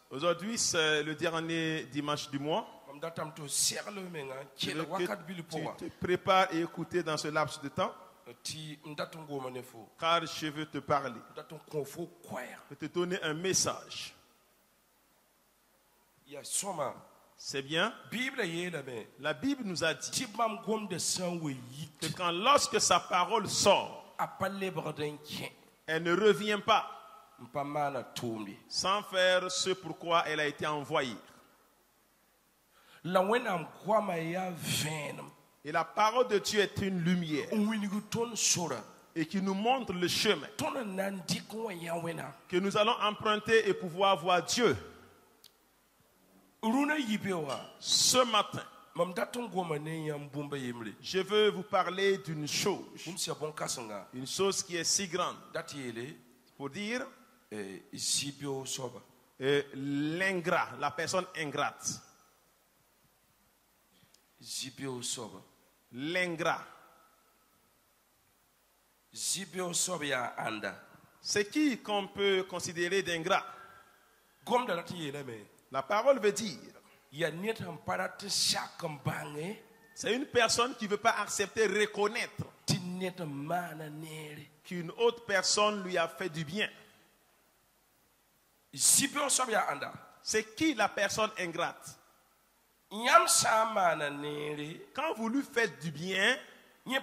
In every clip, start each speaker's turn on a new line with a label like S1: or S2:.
S1: Aujourd'hui, c'est le dernier dimanche du mois. Tu te prépares et écouter dans ce laps de temps. Car je veux te parler. Je veux te donner un message. C'est bien. La Bible nous a dit que quand lorsque sa parole sort, elle ne revient pas sans faire ce pourquoi elle a été envoyée. Et la parole de Dieu est une lumière et qui nous montre le chemin que nous allons emprunter et pouvoir voir Dieu. Ce matin, je veux vous parler d'une chose qui est si grande, pour dire l'ingrat, la personne ingrate. L'ingrat. C'est qui qu'on peut considérer d'ingrat? La parole veut dire c'est une personne qui ne veut pas accepter, reconnaître qu'une autre personne lui a fait du bien. C'est qui la personne ingrate? Quand vous lui faites du bien, lui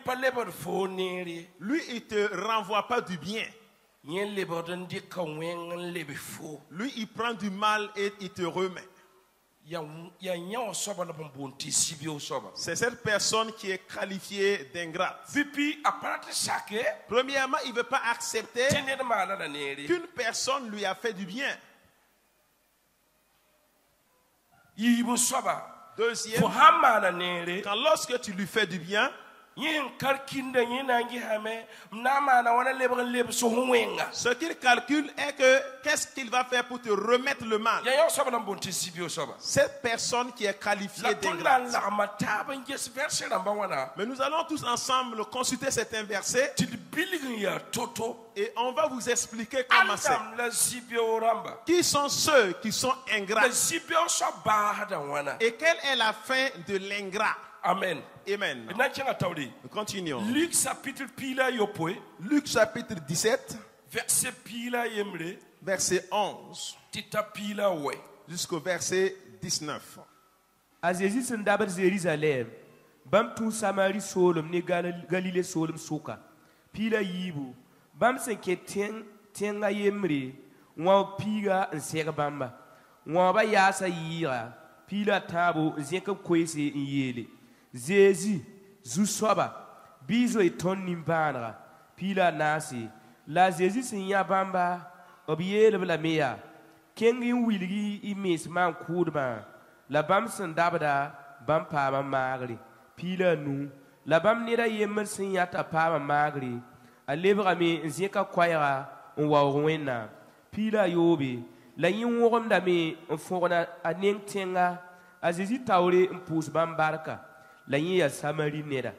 S1: il te renvoie pas du bien. Lui il prend du mal et il te remet. C'est cette personne qui est qualifiée d'ingrate. Premièrement, il ne veut pas accepter qu'une personne lui a fait du bien. Deuxième, quand lorsque tu lui fais du bien, ce qu'il calcule est que qu'est-ce qu'il va faire pour te remettre le mal. Cette personne qui est qualifiée d'ingrate. Mais nous allons tous ensemble consulter cet verset et on va vous expliquer comment c'est. Qui sont ceux qui sont ingrats et quelle est la fin de l'ingrat? Amen. Amen. Nous continuons.
S2: Luc chapitre
S1: 17, verset 11 jusqu'au verset 19.
S3: A Jésus s'endabre Jérusalem, bam tout Samarie solum ne Galilée solum soka. Pila yibu, bam sen ke tenga yemre, wa piga en serbamba. Wa ba yasa yira, pila tabo zeka kwese yele. Jésus, Zouswaba, Bizo et ton nimbandra, Pila Nasi, la Jésus Seigneur Bamba, Obier la Mea, Kengi Willi, Imis Man Koudman, la Bamson Dabada, Bampa Magri, Pila Nu, la Bam Neda Yemer Seigneur Pama Magri, a Lebrami, Zeka Quaira, Wawena, Pila Yobi, la Yum Dame, Fona, a Ning Tenga, a Jésus Taure, Pous Bambarka. La ya Samari nera.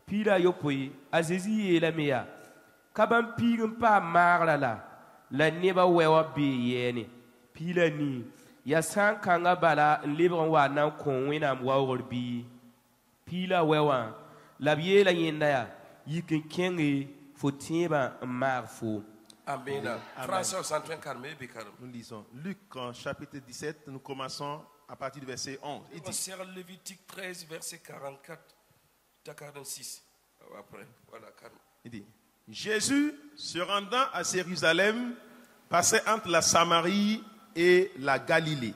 S3: Pira yopoi, Azizi et la mea. Kabam pigum pa marla la neba wewa be yene. Pila ni, ya san kanga bala libran wa nan kon winam wa bi. Pila wewa, la bie la yenda yikin kenge fotiba marfo.
S2: Amen. François 124,
S1: nous lisons Luc chapitre 17, nous commençons à partir du verset 11. Il dit,
S2: Lévitique 13, verset 44 à 46. Après, voilà,
S1: il dit, Jésus, se rendant à Jérusalem, passait entre la Samarie et la Galilée.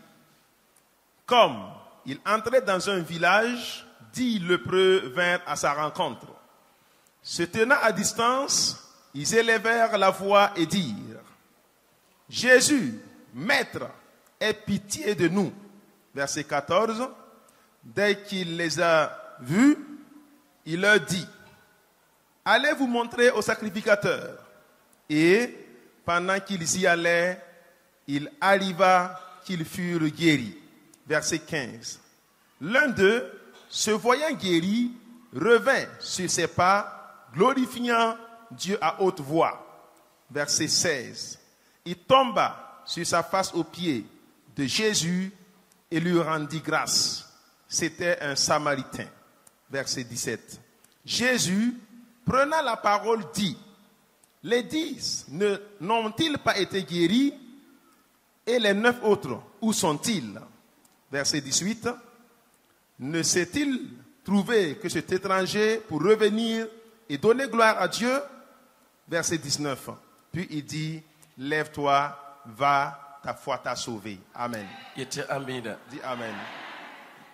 S1: Comme il entrait dans un village, 10 lépreux vinrent à sa rencontre. Se tenant à distance, ils élevèrent la voix et dirent, Jésus, Maître, aie pitié de nous. Verset 14, dès qu'il les a vu, il leur dit, allez vous montrer au sacrificateur. Et pendant qu'ils y allaient, il arriva qu'ils furent guéris. Verset 15. L'un d'eux, se voyant guéri, revint sur ses pas, glorifiant Dieu à haute voix. Verset 16. Il tomba sur sa face aux pieds de Jésus et lui rendit grâce. C'était un Samaritain. Verset 17. Jésus, prenant la parole, dit, les 10 n'ont-ils pas été guéris? Et les 9 autres, où sont-ils? Verset 18. Ne s'est-il trouvé que cet étranger pour revenir et donner gloire à Dieu? Verset 19. Puis il dit, lève-toi, va, ta foi t'a sauvé. Amen.
S2: Était Amen.
S1: Dis Amen.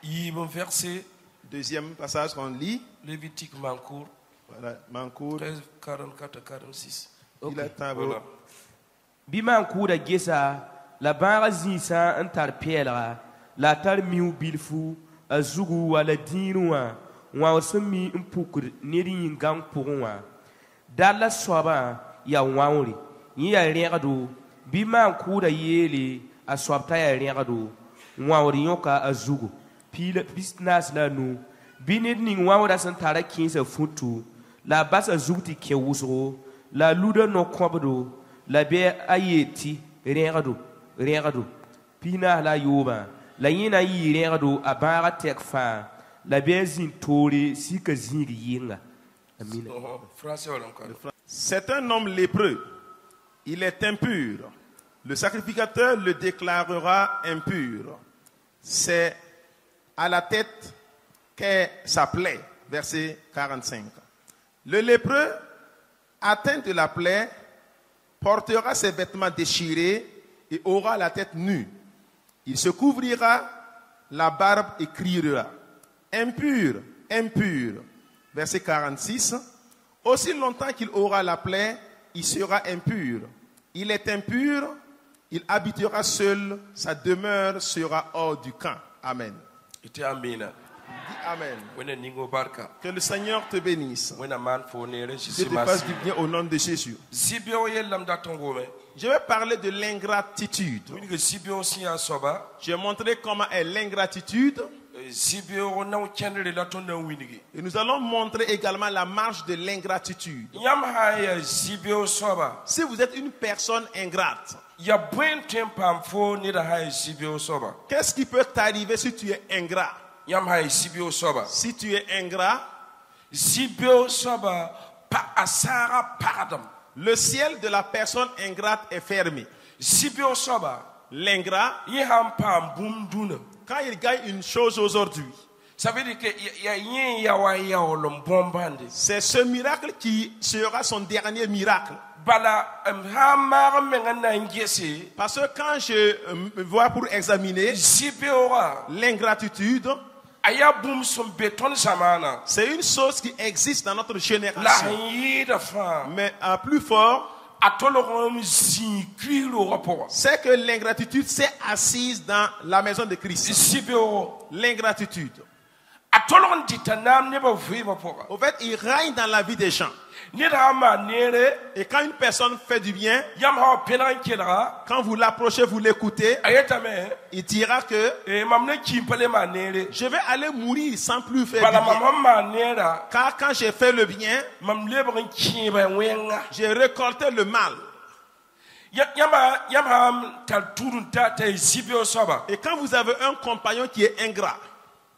S2: Il me verset
S1: Deuxième passage qu'on lit.
S2: Lévitique Mancourt,
S1: Voilà, Mancourt.
S2: 13, 44 à 46.
S1: Il a temps.
S2: Voilà.
S3: Bima kuda gesa la bara zisa antar piela la tar miu bilfu azugu wala dinwa wa sami impukur niri gang pourwa dalla soba ya wauri yi ya regado bima kuda yele aswabta ya regado wauri yoka azugu pila business la nu binid ning wawra san tara kinsa futu la basa zugti ke wuso la luda no kwabdo la be ayeti regado pina la yoba la yina yi regado abara tekfa la be zin tori sika zingi yinga amina.
S2: Français ou encore.
S1: C'est un homme lépreux. Il est impur. Le sacrificateur le déclarera impur. C'est à la tête qu'est sa plaie. Verset 45. Le lépreux, atteint de la plaie, portera ses vêtements déchirés et aura la tête nue. Il se couvrira la barbe et criera, impur, impur. Verset 46. Aussi longtemps qu'il aura la plaie, il sera impur. Il est impur, il habitera seul, sa demeure sera hors du camp. Amen.
S2: Était Amen.
S1: Dis Amen.
S2: Wena ningo barka.
S1: Que le Seigneur te bénisse.
S2: Wena man fonere
S1: Que
S2: Jésus
S1: te fasse du bien au nom de Jésus.
S2: Sibio yelam datongome.
S1: Je vais parler de l'ingratitude.
S2: Winiga sibio siya soba.
S1: J'ai montré comment est l'ingratitude.
S2: Sibio na ukendele latonda winigi.
S1: Et nous allons montrer également la marche de l'ingratitude.
S2: Yam haya sibio soba.
S1: Si vous êtes une personne ingrate,
S2: Ya buen tempam fo ni da haya sibio soba.
S1: qu'est-ce qui peut t'arriver si tu es ingrat?
S2: Yam haya sibio soba.
S1: Si tu es ingrat,
S2: Sibio soba pa asara paradam.
S1: le ciel de la personne ingrate est fermé.
S2: Sibio soba.
S1: L'ingrat,
S2: Yiham pam bum duna.
S1: quand il gagne une chose aujourd'hui,
S2: Ça veut dire que ya olom bombande.
S1: c'est ce miracle qui sera son dernier miracle.
S2: Bala hamar mengana ngese.
S1: Parce que quand je me vois pour examiner
S2: Sibiora.
S1: l'ingratitude,
S2: Aya boum son béton samana.
S1: c'est une chose qui existe dans notre
S2: La
S1: génération.
S2: yida fa.
S1: Mais à plus fort,
S2: Atolorom zi kuilo rapport.
S1: c'est que l'ingratitude s'est assise dans la maison de Christ.
S2: Sibio.
S1: L'ingratitude.
S2: Atolon ditanam ne ba vu rapport.
S1: Au fait, il règne dans la vie des gens.
S2: Nidama nere.
S1: Et quand une personne fait du bien,
S2: Yamha penan kira.
S1: quand vous l'approchez, vous l'écoutez,
S2: Ayetame.
S1: il dira que
S2: Et mamne kimpale manere.
S1: je vais aller mourir sans plus faire
S2: Bala
S1: du bien.
S2: maman manera.
S1: Car quand j'ai fait le bien,
S2: Mam lebrin kimba wenga.
S1: j'ai récolté le mal.
S2: Yamha tal turun tata sibio soba.
S1: Et quand vous avez un compagnon qui est ingrat,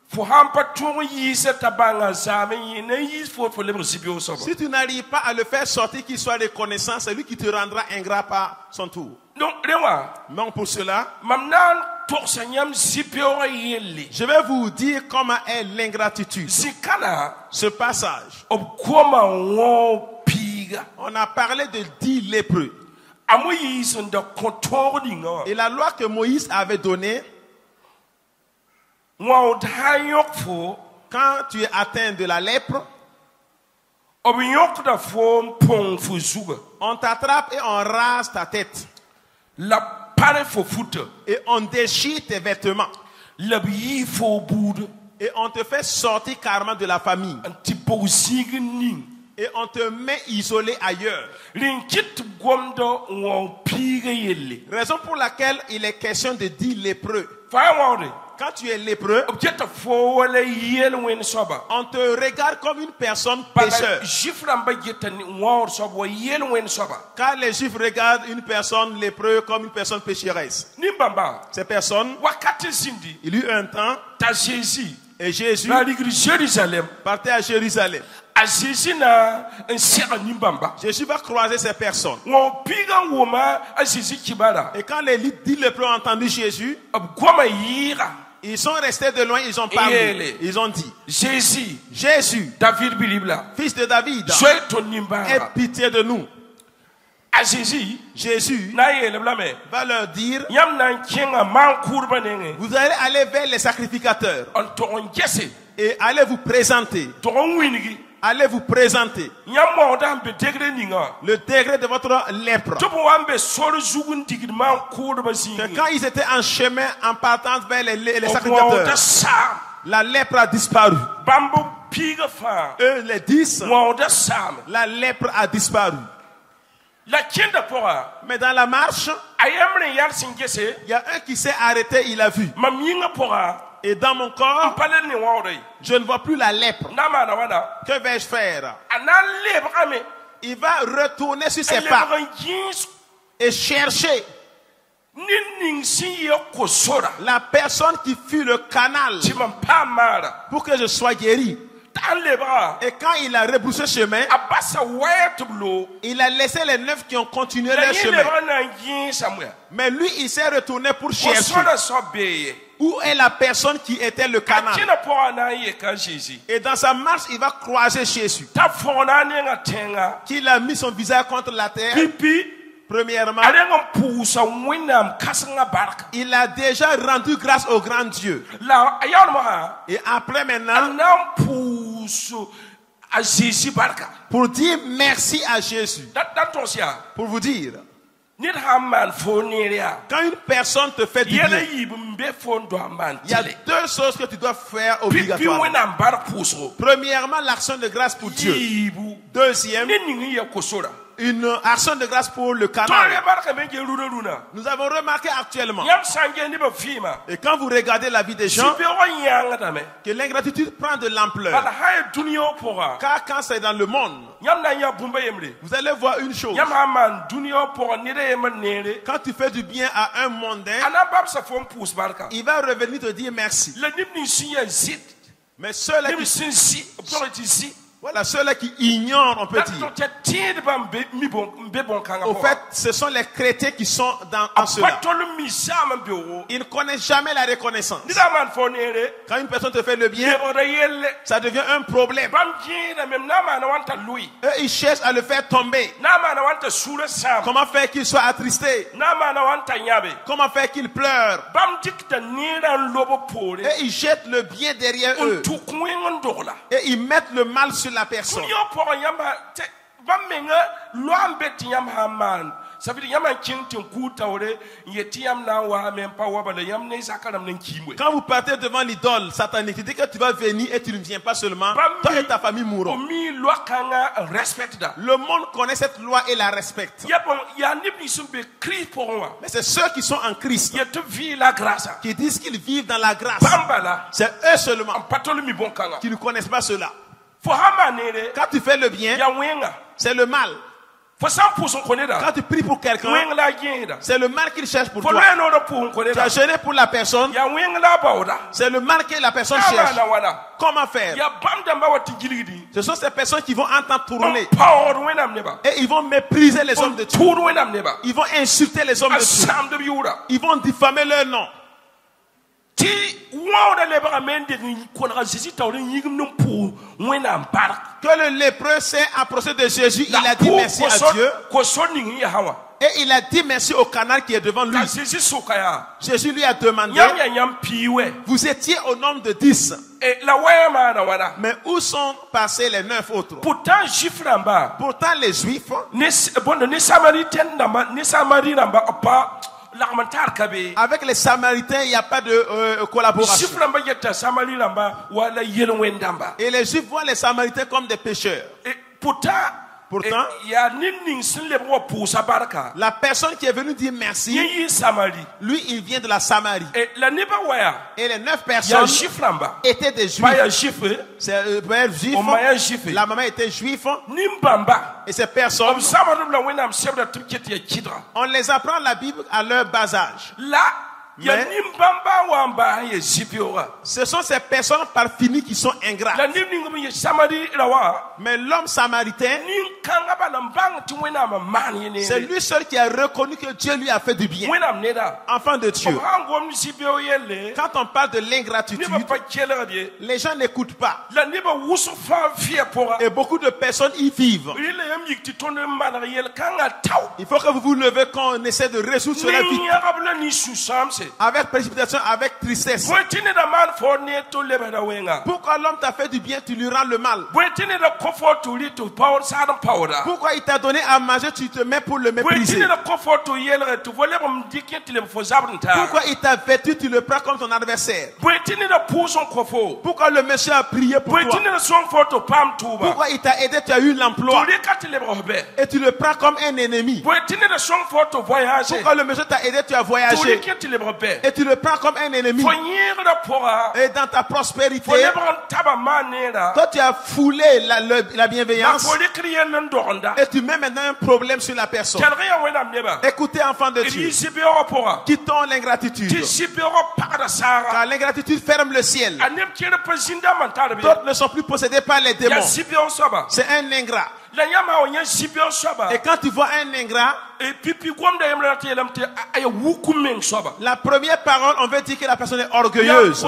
S2: Faut hampa tour yi se tabanga zame yi ne yi faut lebrin sibio soba.
S1: si tu n'arrives pas à le faire sortir, qu'il soit reconnaissant, c'est lui qui te rendra ingrat par son tour.
S2: Donc rewa
S1: Donc pour cela,
S2: mamnan torsanyam sibio yeli.
S1: je vais vous dire comment est l'ingratitude.
S2: Sikana
S1: Ce passage,
S2: ob koma wo piga.
S1: on a parlé de 10 lépreux.
S2: Amoyi son de contour dinga.
S1: Et la loi que Moïse avait donnée,
S2: Wa dhayok fo
S1: quand tu es atteint de la lèpre,
S2: ob yok da fo pong fu zuga.
S1: on t'attrape et on rase ta tête.
S2: La pare fo futa.
S1: Et on déchire tes vêtements.
S2: La bi fo boud.
S1: Et on te fait sortir carrément de la famille.
S2: anti bogzigi ning
S1: Et on te met isolé ailleurs.
S2: rinkit gomdo wo piga yelle
S1: Raison pour laquelle il est question de dire lépreux.
S2: fa wawde
S1: Quand tu es lépreux,
S2: objecta fo wala yel wen soba
S1: on te regarde comme une personne
S2: para
S1: pécheur.
S2: jifram ba jetta ni wawr soba yel wen soba
S1: Car les Juifs regardent une personne lépreux comme une personne pécheresse.
S2: ni bamba
S1: Ces personnes,
S2: wakati zindi
S1: il y eut un temps,
S2: ta Jésus
S1: et Jésus
S2: na ligri Jérusalem
S1: partait à Jérusalem.
S2: a Jésus na un sera ni bamba
S1: Jésus va croiser ces personnes.
S2: wo piga woma a Jésus kibara
S1: Et quand les 10 lépreux ont entendu Jésus,
S2: goma yira
S1: ils sont restés de loin, ils ont parlé. Ils ont dit,
S2: Jésus
S1: Jésus,
S2: David bilibla
S1: fils de David,
S2: soy ton
S1: aie
S2: nimbara
S1: pitié de nous.
S2: a Jésus
S1: Jésus
S2: na yele blame
S1: va leur dire,
S2: yam nan kenga man kurba nenge
S1: vous allez aller vers les sacrificateurs
S2: on to on gese
S1: et allez vous présenter.
S2: to on winigi
S1: Allez vous présenter.
S2: yam mo dam be degre ninga
S1: Le degré de votre lèpre.
S2: to bo wambe sor zugun digid man kurba
S1: Que
S2: singi
S1: quand ils étaient en chemin, en partant vers les
S2: o
S1: sacrificateurs,
S2: sa
S1: la lèpre a disparu.
S2: bambo piga fa
S1: Eux, les 10,
S2: mo da sam
S1: la lèpre a disparu.
S2: la kenda pora
S1: Mais dans la marche,
S2: ayamre yar singese
S1: il y a un qui s'est arrêté, il a vu.
S2: mam yinga pora
S1: Et dans mon corps,
S2: palen ni wawre
S1: je ne vois plus la lèpre.
S2: nama na wana
S1: Que vais-je faire?
S2: ana lebre ame
S1: Il va retourner sur ses
S2: lebre
S1: pas
S2: yins
S1: et chercher
S2: ning si ko sora
S1: la personne qui fut le canal
S2: ti man pa mara
S1: pour que je sois guéri.
S2: tan lebra
S1: Et quand il a rebroussé chemin,
S2: abasa wayatublo
S1: il a laissé les 9 qui ont continué
S2: la
S1: leur chemin.
S2: lebra na yin samwe
S1: Mais lui, il s'est retourné pour
S2: ko
S1: chercher
S2: sora so beye
S1: où est la personne qui était le canal.
S2: kina pora na ye kan Jésus
S1: Et dans sa marche, il va croiser Jésus,
S2: ta fona ne nga tenga
S1: qu'il a mis son visage contre la terre.
S2: pipi
S1: Premièrement,
S2: ale nga pusa winam kasanga barka
S1: il a déjà rendu grâce au grand Dieu.
S2: la ayar ma
S1: Et après maintenant,
S2: anam pusu a Jésus barka
S1: pour dire merci à Jésus,
S2: dat tosia
S1: pour vous dire,
S2: nit hamman foneria
S1: quand une personne te fait du
S2: yele
S1: bien,
S2: yib mbe fon do hamman
S1: il y a
S2: tele
S1: 2 choses que tu dois faire
S2: pipi
S1: obligatoirement.
S2: winam bar puso
S1: Premièrement, l'action de grâce pour Dieu.
S2: yibu
S1: Deuxième,
S2: ne ningi ya kosora
S1: une action de grâce pour le
S2: tole
S1: canal.
S2: barka men je runa
S1: Nous avons remarqué actuellement,
S2: yam sange ni ba fima
S1: et quand vous regardez la vie des gens,
S2: sibe wa yanga dame
S1: que l'ingratitude prend de
S2: ala
S1: l'ampleur.
S2: hay dunyo pora
S1: Car quand c'est dans le monde,
S2: yam na ya bumba yemre
S1: vous allez voir une chose.
S2: yam hamman dunyo pora ni de yeman nere
S1: Quand tu fais du bien à un mondain,
S2: ana bab sa fon pus barka
S1: il va revenir te dire merci.
S2: le nibni siya zit
S1: Mais ceux-là
S2: nibni
S1: qui,
S2: sin si autority si
S1: voilà, ceux-là qui ignorent, on peut
S2: dat
S1: dire.
S2: to te tiede ba mi bon mbe bon kanga
S1: Au
S2: pora
S1: fait, ce sont les chrétiens qui sont en cela.
S2: patolu mi sama be wo
S1: Ils ne connaissent jamais la reconnaissance.
S2: ni da man fonere
S1: Quand une personne te fait le bien,
S2: yebo da yelle
S1: ça devient un problème.
S2: bam jiida mem na ma na wanta lui
S1: Eux, ils cherchent à le faire tomber.
S2: na ma na wanta sura sam
S1: Comment faire qu'il soit attristé?
S2: na ma na wanta nyabe
S1: Comment faire qu'il pleure?
S2: bam dikta nira lobo pore
S1: Et ils jettent le bien derrière eux.
S2: on tu kwen ndogla
S1: Et ils mettent le mal sur la personne.
S2: yo poro yamba te bam menga lo ambet yam haman ça veut dire yam kintin kutawre yeti yam na wa men pa wa bala yam ne sakaram nen kimwe
S1: Quand vous partez devant l'idole satanique, tu dis que tu vas venir et tu ne viens pas seulement. Toi et ta famille mourront.
S2: mi lo kanga respect da
S1: Le monde connaît cette loi et la respecte.
S2: ya bon ya nibni sumbe cri pour moi
S1: Mais c'est ceux qui sont en Christ
S2: ya te vi la grâce
S1: qui disent qu'ils vivent dans la grâce.
S2: bambala
S1: C'est eux seulement
S2: en patolu mi bon kanga
S1: qui ne connaissent pas cela.
S2: fo hamanere
S1: Quand tu fais le bien,
S2: ya wenga
S1: c'est le mal.
S2: fo 100% connaître
S1: Quand tu pries pour quelqu'un,
S2: wenga la genda
S1: c'est le mal qu'il cherche pour
S2: fo
S1: toi.
S2: le no do pour
S1: Tu as
S2: connaître
S1: gêné pour la personne,
S2: ya wenga la bawda
S1: c'est le mal que la personne
S2: ya
S1: cherche.
S2: na wana
S1: Comment faire?
S2: ya bamda mawati gilgidi
S1: Ce sont ces personnes qui vont entendre tourner
S2: power wenam neba
S1: et ils vont mépriser les hommes de Dieu.
S2: tour wenam neba
S1: Ils vont insulter les hommes de Dieu.
S2: asam de biura
S1: Ils vont diffamer leur nom.
S2: ti wawda le ba men de ko na Jésus tawre yigum num pour wenam barak
S1: Que le lépreux s'est approché de Jésus, il a dit merci à Dieu
S2: ko sonni ya hawa
S1: et il a dit merci au canal qui est devant lui.
S2: ka Jésus sokaya
S1: Jésus lui a demandé,
S2: nyam ya nyam piwe
S1: vous étiez au nombre de 10,
S2: et la waya mana wana
S1: mais où sont passés les 9 autres?
S2: pourtant jiframba
S1: Pourtant les Juifs,
S2: ni bon ni samaritaine namba ni samari namba apa lagmantar kabe
S1: Avec les Samaritains, il n'y a pas de collaboration.
S2: Shifra ba yetta samali lamba wala yelwendamba
S1: Et les Juifs voient les Samaritains comme des pécheurs.
S2: Pourtant,
S1: la personne qui est venue dire merci, lui, il vient de la Samarie. Et les 9 personnes étaient des Juifs. C'est père juif, la maman était juif. Et ces personnes, on les apprend la Bible à leur bas âge. Mais ce sont ces personnes par fini qui sont ingrates. Mais l'homme samaritain, c'est lui seul qui a reconnu que Dieu lui a fait du bien. Enfant de Dieu. Quand on parle de l'ingratitude, les gens n'écoutent pas. Et beaucoup de personnes y vivent. Il faut que vous vous levez quand on essaie de résoudre cela vite. Avec précipitation, avec tristesse. Pourquoi l'homme t'a fait du bien, tu lui rends le mal? Pourquoi il t'a donné à manger, tu te mets pour le mépriser? Pourquoi il t'a vêtu, tu le prends comme ton adversaire? Pourquoi le monsieur a prié pour toi? Pourquoi il t'a aidé, tu as eu l'emploi et tu le prends comme un ennemi? Pourquoi le monsieur t'a aidé, tu as voyagé et tu le prends comme un ennemi? Et dans ta prospérité, toi tu as foulé la bienveillance et tu mets maintenant un problème sur la personne. Écoutez, enfants de Dieu, quittons l'ingratitude, car l'ingratitude ferme le ciel. D'autres ne sont plus possédés par les démons. C'est un ingrat. Et quand tu vois un ingrat, la première parole, on veut dire que la personne est orgueilleuse.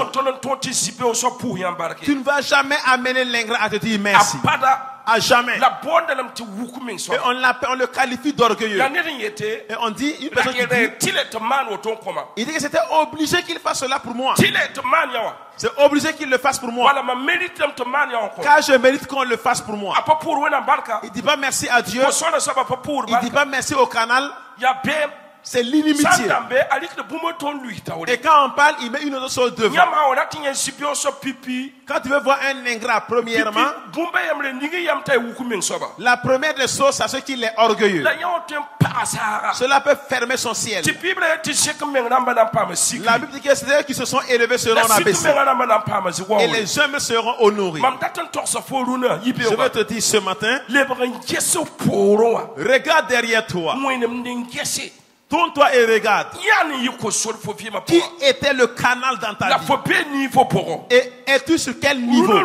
S1: Tu ne vas jamais amener l'ingrat à te dire merci. À jamais. Et on le qualifie d'orgueilleux. Et on dit, une personne qui dit, il dit que c'était obligé qu'il fasse cela pour moi. C'est obligé qu'il le fasse pour moi. Car je mérite qu'on le fasse pour moi. Il ne dit pas merci à Dieu. Il ne dit pas merci au canal. C'est l'inimitié. Et quand on parle, il met une autre chose devant. Quand tu veux voir un ingrat, premièrement, la première des choses, c'est ce qu'il est orgueilleux. Cela peut fermer son ciel. La Bible dit que c'est eux qui se sont élevés seront abaissés. Et les hommes seront honorés. Je veux te dire ce matin, regarde derrière toi. Tourne-toi et regarde. Qui était le canal dans ta vie? Et es-tu sur quel niveau?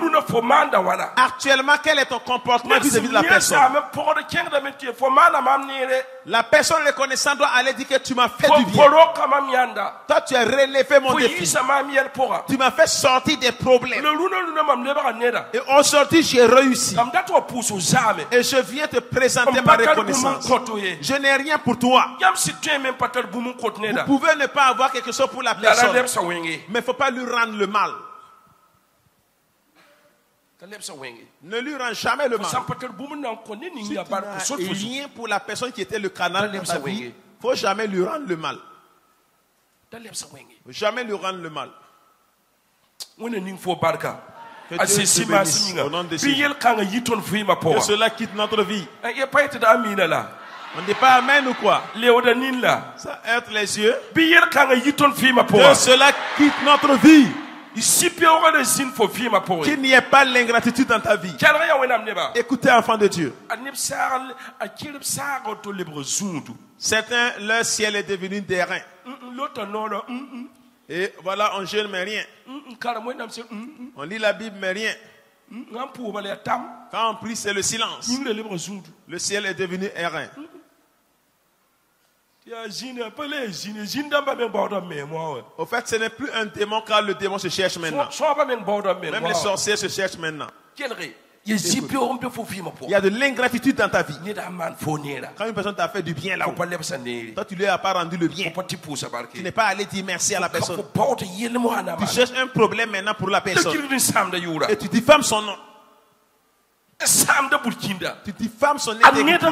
S1: Actuellement, quel est ton comportement vis-à-vis de la personne? La personne le connaissant doit aller dire que tu m'as fait du bien. Toi, tu as relevé mon défi. Tu m'as fait sortir des problèmes. Et aujourd'hui, j'ai réussi. Et je viens te présenter ma reconnaissance. Je n'ai rien pour toi. Vous pouvez ne pas avoir quelque chose pour la personne, mais il ne faut pas lui rendre le mal. Ne lui rends jamais le mal. Si tu n'as rien pour la personne qui était le canal de ta vie, il ne faut jamais lui rendre le mal. Jamais lui rendre le mal. Que Dieu te bénisse au nom de Jésus. Que cela quitte notre vie. On ne dit pas amen ou quoi? Ça heurte les yeux. Que cela quitte notre vie. Qu'il n'y ait pas l'ingratitude dans ta vie. Écoutez, enfants de Dieu. Certains, leur ciel est devenu d'airain. Et voilà, on jeûne mais rien. On lit la Bible mais rien. Quand on prie, c'est le silence. Le ciel est devenu airain. Au fait, ce n'est plus un démon car le démon se cherche maintenant. Même les sorciers se cherchent maintenant. Il y a de l'ingratitude dans ta vie. Quand une personne t'a fait du bien là-haut, toi tu lui as pas rendu le bien. Tu n'es pas allé dire merci à la personne. Tu cherches un problème maintenant pour la personne. Et tu diffames son nom. Tu diffames son intégrité.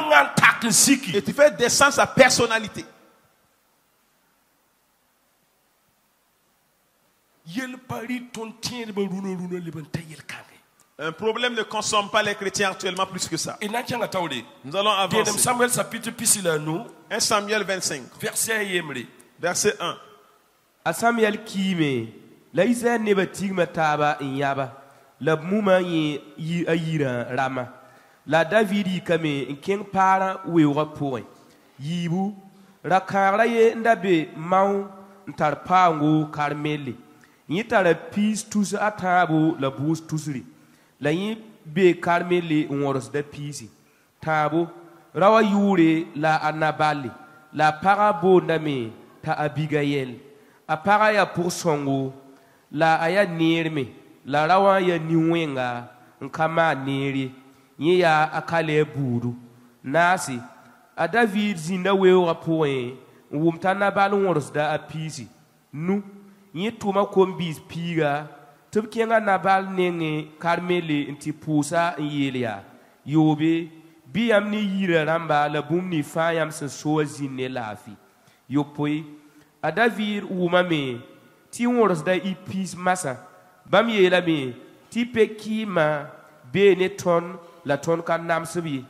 S1: Et tu fais descendre sa personnalité.
S2: yel pari ton tien ba runo le ban tayel kage.
S1: Un problème ne consomme pas les chrétiens actuellement plus que ça.
S2: Et n'a qu'un tawde.
S1: Nous allons avancer.
S2: Samuel chapitre pisila nous.
S1: 1 Samuel 25,
S2: Verset yemre.
S1: verset 1.
S3: A Samuel kime la Israël ne ba tigma taba in yaba la muma yi ayira rama la David yi kame in ken para wewa point yibu rakara ye ndabe mau ntar pango karmeli yi tara peace tous atabo la bus tusri la yi be karmeli woros da peace tabo rawa yure la anabali la parabo ndame ta Abigail a para ya pour songo la aya nirme la rawa ya niwenga nkama niri yi ya akale buru nasi a David zinda wewa poe wumta na balu wors da a pisi nu yi tuma kombis piga tubkenga na bal nenge karmele nti pusa yelia yobe biyam ni yira ramba la bumni fayam se so zinne lafi yopoi a David wumame ti wors da i pis masa bam yela me ti pekima be ne ton la ton kan namsbi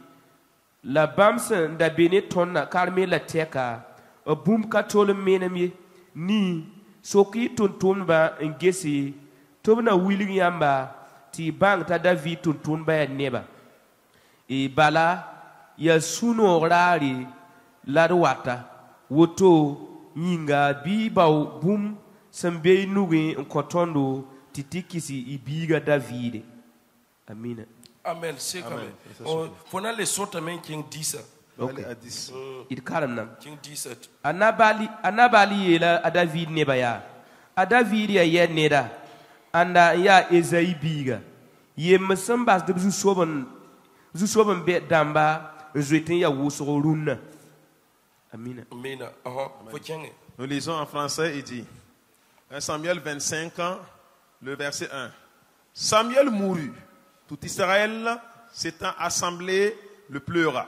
S3: la bamsen da be ne ton na karme la teka a bum ka tol menami ni soki tuntun ba ngesi tobna willing yamba ti bang ta David tuntun ba neba e bala ya suno rari ladwata woto nyinga bi baw bum sambe nugi nkotondo titikisi ibiga David. Amina.
S2: Amen. C'est quand même. Faut na les sortes même qui ont dit ça.
S1: Allez à 10.
S3: It karam
S2: Qui ont dit ça.
S3: anabali yela a David nebaya a David ya neda anda ya Ezai biga ye mesambas de zu soban be damba zuetin ya wuso runna. Amina.
S2: Amina. Faut tiens.
S1: Nous lisons en français, il dit 1 Samuel 25, le verset 1. Samuel mourut, tout Israël s'étant assemblé le pleura,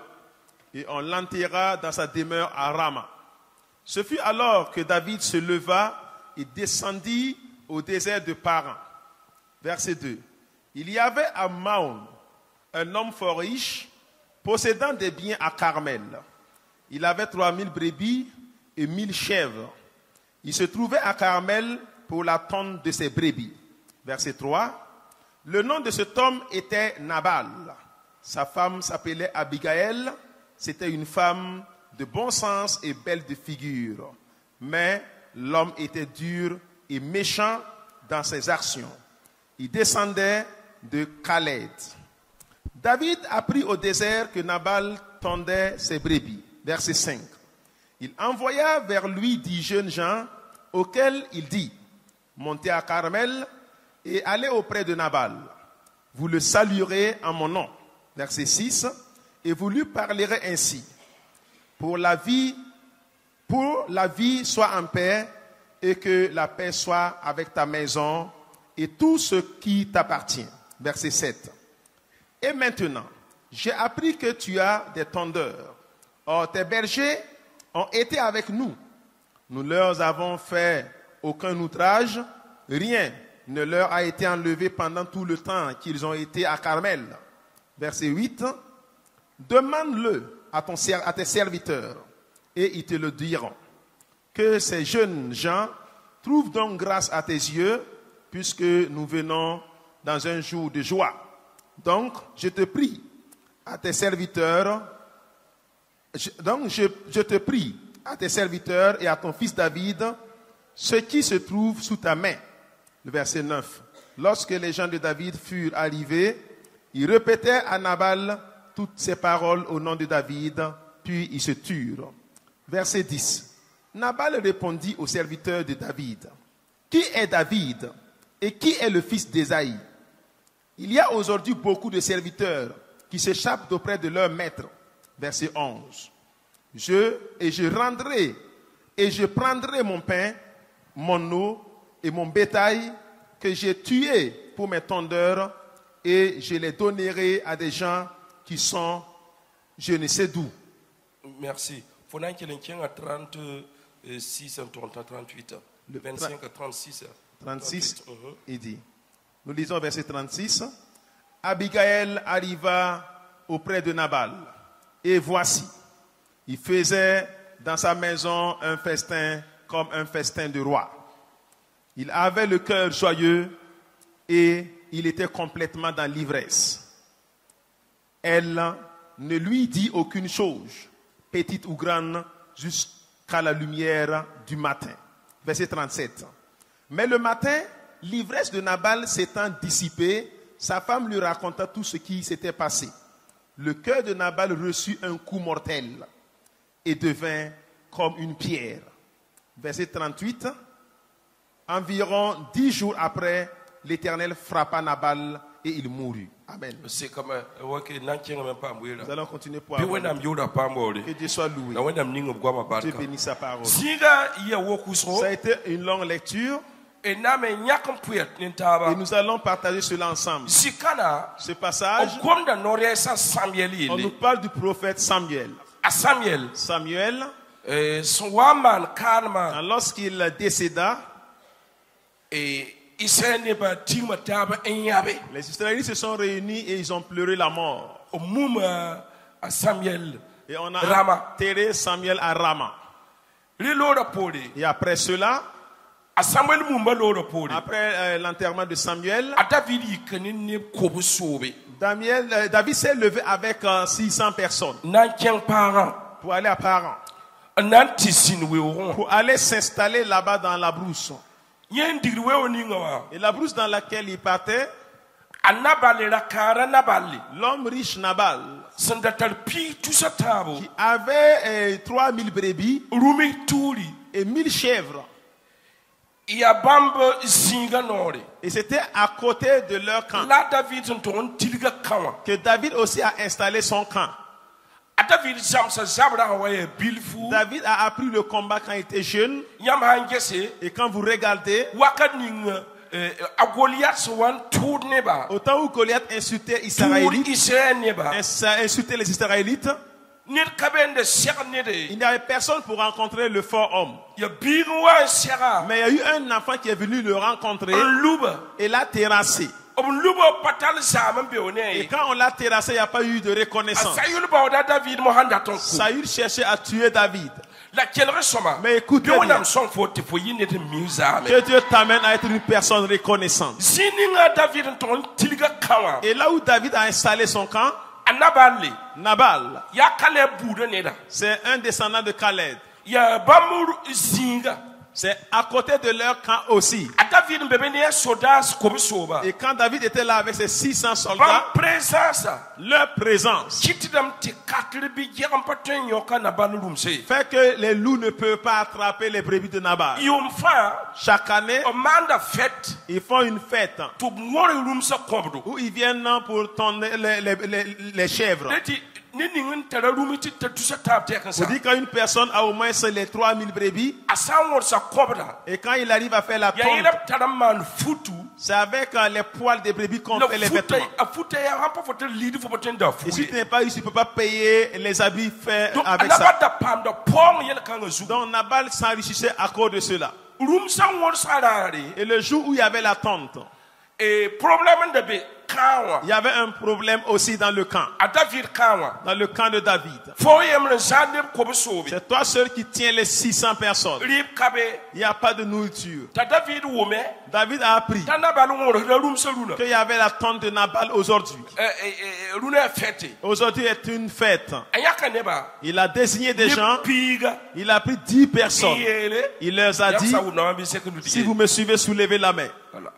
S1: et on l'enterra dans sa demeure à Rama. Ce fut alors que David se leva et descendit au désert de Paran. Verset 2. Il y avait à Maon un homme fort riche, possédant des biens à Carmel. Il avait 3000 brebis et 1000 chèvres. Il se trouvait à Carmel pour la tonne de ses brebis. Verset 3. Le nom de cet homme était Nabal. Sa femme s'appelait Abigail. C'était une femme de bon sens et belle de figure. Mais l'homme était dur et méchant dans ses actions. Il descendait de Khaled. David apprit au désert que Nabal tondait ses brebis. Verset 5. Il envoya vers lui 10 jeunes gens auxquels il dit: montez à Carmel et allez auprès de Nabal. Vous le saluerez en mon nom. Verset 6. Et vous lui parlerez ainsi: pour la vie soit en paix, et que la paix soit avec ta maison et tout ce qui t'appartient. Verset 7. Et maintenant, j'ai appris que tu as des tondeurs. Or, tes bergers ont été avec nous. Nous leur avons fait aucun outrage. Rien ne leur a été enlevé pendant tout le temps qu'ils ont été à Carmel. Verset 8. Demande-le à tes serviteurs, et ils te le diront. Que ces jeunes gens trouvent donc grâce à tes yeux, puisque nous venons dans un jour de joie. Donc, je te prie à tes serviteurs, je te prie à tes serviteurs et à ton fils David, ce qui se trouve sous ta main. Le verset 9. Lorsque les gens de David furent arrivés, ils répétaient à Nabal toutes ces paroles au nom de David, puis ils se turent. Verset 10. Nabal répondit aux serviteurs de David: qui est David et qui est le fils d'Ésaïe? Il y a aujourd'hui beaucoup de serviteurs qui s'échappent d'auprès de leur maître. Verset 11. Je prendrai mon pain, mon eau et mon bétail que j'ai tué pour mes tondeurs, et je les donnerai à des gens qui sont je ne sais d'où.
S2: Merci. Il faut qu'il y ait 36 à 38. Le 25 à 36.
S1: 36, il dit. Nous lisons verset 36. Abigail arriva auprès de Nabal. Et voici, il faisait dans sa maison un festin comme un festin de roi. Il avait le cœur joyeux et il était complètement dans l'ivresse. Elle ne lui dit aucune chose, petite ou grande, jusqu'à la lumière du matin. Verset 37. Mais le matin, l'ivresse de Nabal s'étant dissipée, sa femme lui raconta tout ce qui s'était passé. Le cœur de Nabal reçut un coup mortel et devint comme une pierre. Verset 38. Environ 10 jours après, l'Éternel frappa Nabal et il mourut. Amen.
S2: C'est comme
S1: Nous allons continuer pour
S2: Puis when I'm Yoda Pambo,
S1: que Dieu soit loué.
S2: now when I'm Ning of Guama
S1: Dieu
S2: Barka.
S1: bénisse sa parole.
S2: Siga ya wokuso,
S1: Ça a été une longue lecture
S2: et name nyakam puyat
S1: et
S2: nintaba.
S1: nous allons partager cela ensemble.
S2: Sikana,
S1: Ce passage,
S2: Ogwamda Noresa Samuel
S1: on nous
S2: ili.
S1: parle du prophète Samuel.
S2: A Samuel,
S1: Samuel,
S2: Swaman Karma,
S1: lorsqu'il décéda,
S2: Iseneba Tima Taba Enyabe,
S1: les Israélites se sont réunis et ils ont pleuré la mort.
S2: Muma a Samuel,
S1: Et on a
S2: Rama.
S1: enterré Samuel à Rama.
S2: Liloda Poli,
S1: Et après cela,
S2: a Samuel Mumba Loda Poli,
S1: après l'enterrement de Samuel,
S2: a David Yikanin Kobusobe,
S1: David s'est levé avec 600 personnes
S2: Nankian Parent,
S1: pour aller à Paran,
S2: Nantisin Weon,
S1: pour aller s'installer là-bas dans la brousse.
S2: Yen Digweoninga,
S1: Et la brousse dans laquelle il partait,
S2: Anabale la Kara Nabali,
S1: l'homme riche Nabal,
S2: Sandatal Pi Tusatabo,
S1: qui avait 3000 brebis
S2: Rumi Turi,
S1: et 1000 chèvres.
S2: Yabamba Zinga Nori,
S1: Et c'était à côté de leur camp
S2: La David Ton Tilga Kawa,
S1: que David aussi a installé son camp.
S2: a David Samsa Zabra Hawaii Bilfu,
S1: David a appris le combat quand il était jeune.
S2: Yamhangese,
S1: Et quand vous regardez,
S2: Wakaning, a Goliath Swan Tour Neba,
S1: au temps où Goliath insultait
S2: Tour
S1: Israélites,
S2: Israël Neba,
S1: insultait les Israélites,
S2: Nid Kaben de Sernede,
S1: il n'y avait personne pour rencontrer le fort homme.
S2: Ya Bigwa Sera,
S1: Mais il y a eu un enfant qui est venu le rencontrer
S2: Luba,
S1: et l'a terrassé.
S2: Luba Patal Zaman
S1: Et
S2: Beone,
S1: quand on l'a terrassé, il n'y a pas eu de reconnaissance.
S2: Sayul Bauda David Mohanda Tonku,
S1: Saül cherchait à tuer David.
S2: la Kelre Soma,
S1: Mais écoutez bien,
S2: Bionam Song for Tifoyin et Musame.
S1: que Dieu t'amène à être une personne reconnaissante.
S2: Zininga David Ton Tilga Kawa,
S1: Et là où David a installé son camp,
S2: Anabali,
S1: Nabal,
S2: Ya Kale Bouda Neda,
S1: c'est un descendant de Caleb.
S2: Ya Bamur Zinga,
S1: C'est à côté de leur camp aussi.
S2: a David Bebenia Sodas Kobisoba,
S1: Et quand David était là avec ses 600
S2: Bam
S1: soldats,
S2: Présence,
S1: leur présence
S2: Kitidam Tikatlibi Yampaten Yoka Nabalumse,
S1: fait que les loups ne peuvent pas attraper les brebis de Nabal.
S2: Yumfa,
S1: Chaque année,
S2: Amanda Fête,
S1: ils font une fête
S2: to Mori Rumsa Kobodo.
S1: où ils viennent pour tonner les chèvres.
S2: Leti, Ninin Terrumiti Tusa Tab
S1: Vous
S2: Tekansa,
S1: dites quand une personne a au moins les 3000 brebis,
S2: a Sound sa Kobra,
S1: et quand il arrive à faire la tonte,
S2: Yaila Taraman Futu,
S1: c'est avec les poils des brebis qu'on
S2: le
S1: fait les
S2: Futa,
S1: vêtements.
S2: a Futa, a Rampa for the lead for Potenda
S1: Et si tu
S2: Futa.
S1: n'es pas ici, tu ne peux pas payer les habits faits
S2: Donc,
S1: avec ça.
S2: Anabata Pam, the Pong Yelkangazu,
S1: Donc Nabal s'enrichissait à cause de cela.
S2: Rumsa Warsalari,
S1: Et le jour où il y avait la tente,
S2: et problème de Be Kawa,
S1: il y avait un problème aussi dans le camp.
S2: a David Kawa,
S1: Dans le camp de David.
S2: Foyem le Zadeb Kobosobi,
S1: C'est toi seul qui tiens les 600 personnes.
S2: Rib Kabe,
S1: Il n'y a pas de nourriture.
S2: ta David Wome,
S1: David a appris
S2: Tanabalon, le Rumsa Luna,
S1: qu'il y avait la tente de Nabal aujourd'hui.
S2: Luna Fete,
S1: Aujourd'hui est une fête.
S2: Ayaka Neba,
S1: Il a désigné des gens.
S2: Piga,
S1: Il a pris 10 personnes.
S2: Yele,
S1: Il leur a dit, si vous me suivez, soulevez la main.
S2: Voilà.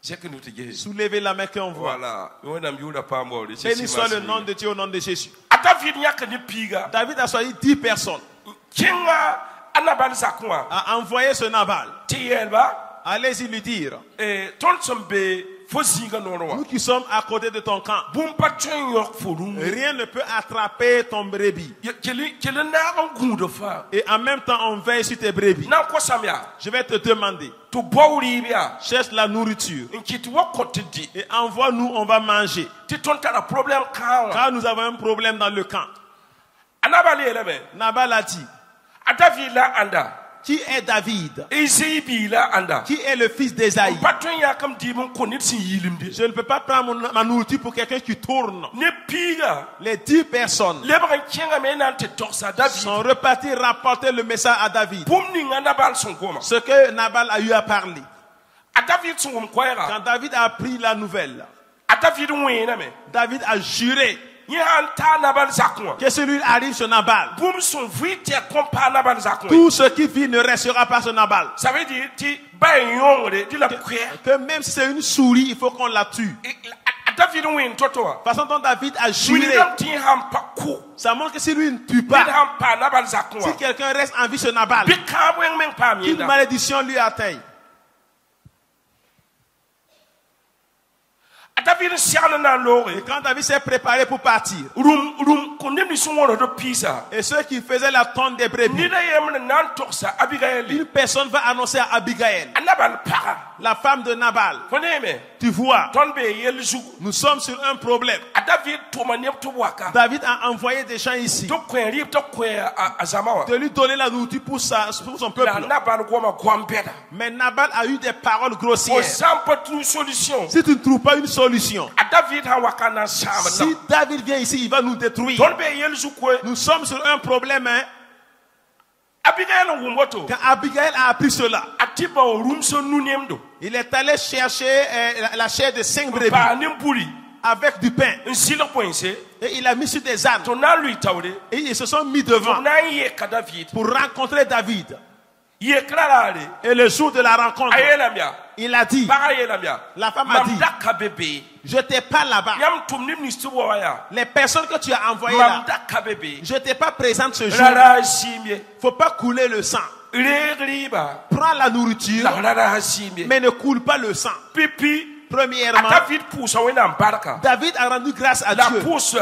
S2: J'ai que nous te guéris.
S1: Soulevez la main qu'on voit.
S2: Voilà. On a mis pas mort.
S1: Béni soit le nom de Dieu au nom de Jésus.
S2: A David Yaka ni Piga,
S1: David a choisi 10 personnes.
S2: Kinga, Anabal Zakwa,
S1: A envoyé ce Nabal.
S2: Tielba,
S1: Allez-y lui dire,
S2: Tonsombe, Fosinga Noroa,
S1: nous qui sommes à côté de ton camp,
S2: Bumpatun York Forum,
S1: rien ne peut attraper ton brebis.
S2: Quel un goût de fa.
S1: Et en même temps, on veille sur tes brebis.
S2: Nan ko samia,
S1: Je vais te demander,
S2: to Bauribia,
S1: cherche la nourriture
S2: in kit wakot di,
S1: et envoie-nous, on va manger.
S2: Titonta la problème kawa.
S1: Car nous avons un problème dans le camp.
S2: Anabali eleme,
S1: Nabal a dit,
S2: A David la anda,
S1: Qui est David?
S2: Isaïe bila anda.
S1: Qui est le fils d'Ésaïe?
S2: Patron ya kam di mon konit sin yilimde.
S1: Je ne peux pas prendre ma nourriture pour quelqu'un qui tourne.
S2: Ne piga.
S1: Les 10 personnes
S2: Le bran kienga mena te torsa David.
S1: sont repartis rapporter le message à David.
S2: Pum ni nga Nabal son goma.
S1: Ce que Nabal a eu à parler.
S2: A David son gom kwera.
S1: Quand David a appris la nouvelle,
S2: A David wena me.
S1: David a juré
S2: Ni anta Nabal zakwa.
S1: que celui arrive sur Nabal.
S2: Boum son vite compa Nabal zakwa.
S1: Tout ce qui vit ne restera pas sur Nabal.
S2: Ça veut dire ti bayon de di la prière.
S1: Que même si c'est une souris, il faut qu'on la tue.
S2: David win totoa.
S1: Façon dont David a
S2: Lui
S1: juré,
S2: dam ti hampa ku.
S1: ça montre que si lui ne tue
S2: Bi
S1: pas,
S2: hampa Nabal zakwa.
S1: si quelqu'un reste en vie sur Nabal,
S2: Bi ka wen men pa mi
S1: une
S2: da.
S1: malédiction lui atteint.
S2: David siana na lore.
S1: Et quand David s'est préparé pour partir,
S2: Rum kondem ni son wona do pisa.
S1: et ceux qui faisaient la tonne des
S2: Ni
S1: brebis,
S2: da yem nan torsa Abigail.
S1: une personne va annoncer à Abigail,
S2: Nabal para.
S1: la femme de Nabal,
S2: Foneme.
S1: tu vois,
S2: Ton be yel zugu.
S1: nous sommes sur un problème.
S2: David to manep to waka.
S1: David a envoyé des gens ici
S2: To kwen rip to kwen azamawa.
S1: de lui donner la nourriture pour son peuple.
S2: La Nabal goma gwambeda.
S1: Mais Nabal a eu des paroles
S2: O
S1: grossières.
S2: sampa tu solution.
S1: Si tu ne trouves pas une solution,
S2: David ha waka na sama na.
S1: si David vient ici, il va nous détruire.
S2: Ton be yel zugu.
S1: Nous sommes sur un problème. Hein.
S2: Abigail wumboto.
S1: Quand Abigail a appris cela,
S2: Atiba o rumso nunemdo.
S1: il est allé chercher la chair de 5 brebis
S2: Ba nimburi.
S1: avec du pain.
S2: Nsilo poinse.
S1: Et il a mis sur des ânes.
S2: To na lui tawde.
S1: Et ils se sont mis devant
S2: Na ye ka David.
S1: pour rencontrer David.
S2: Ye kralale.
S1: Et le jour de la rencontre,
S2: Ayela mia.
S1: il a dit,
S2: Ba ayela mia.
S1: la femme a dit,
S2: Mamda ka bebe.
S1: je t'ai pas là-bas.
S2: Yam tum nim ni stuwa waya.
S1: Les personnes que tu as envoyées là,
S2: Mamda ka bebe.
S1: je t'ai pas présente ce jour.
S2: Rara simie.
S1: Faut pas couler le sang.
S2: Regriba.
S1: Prends la nourriture,
S2: La rara simie.
S1: mais ne coule pas le sang.
S2: Pipi.
S1: Premièrement,
S2: David pousse wena baraka.
S1: David a rendu grâce à
S2: La
S1: Dieu.
S2: pousse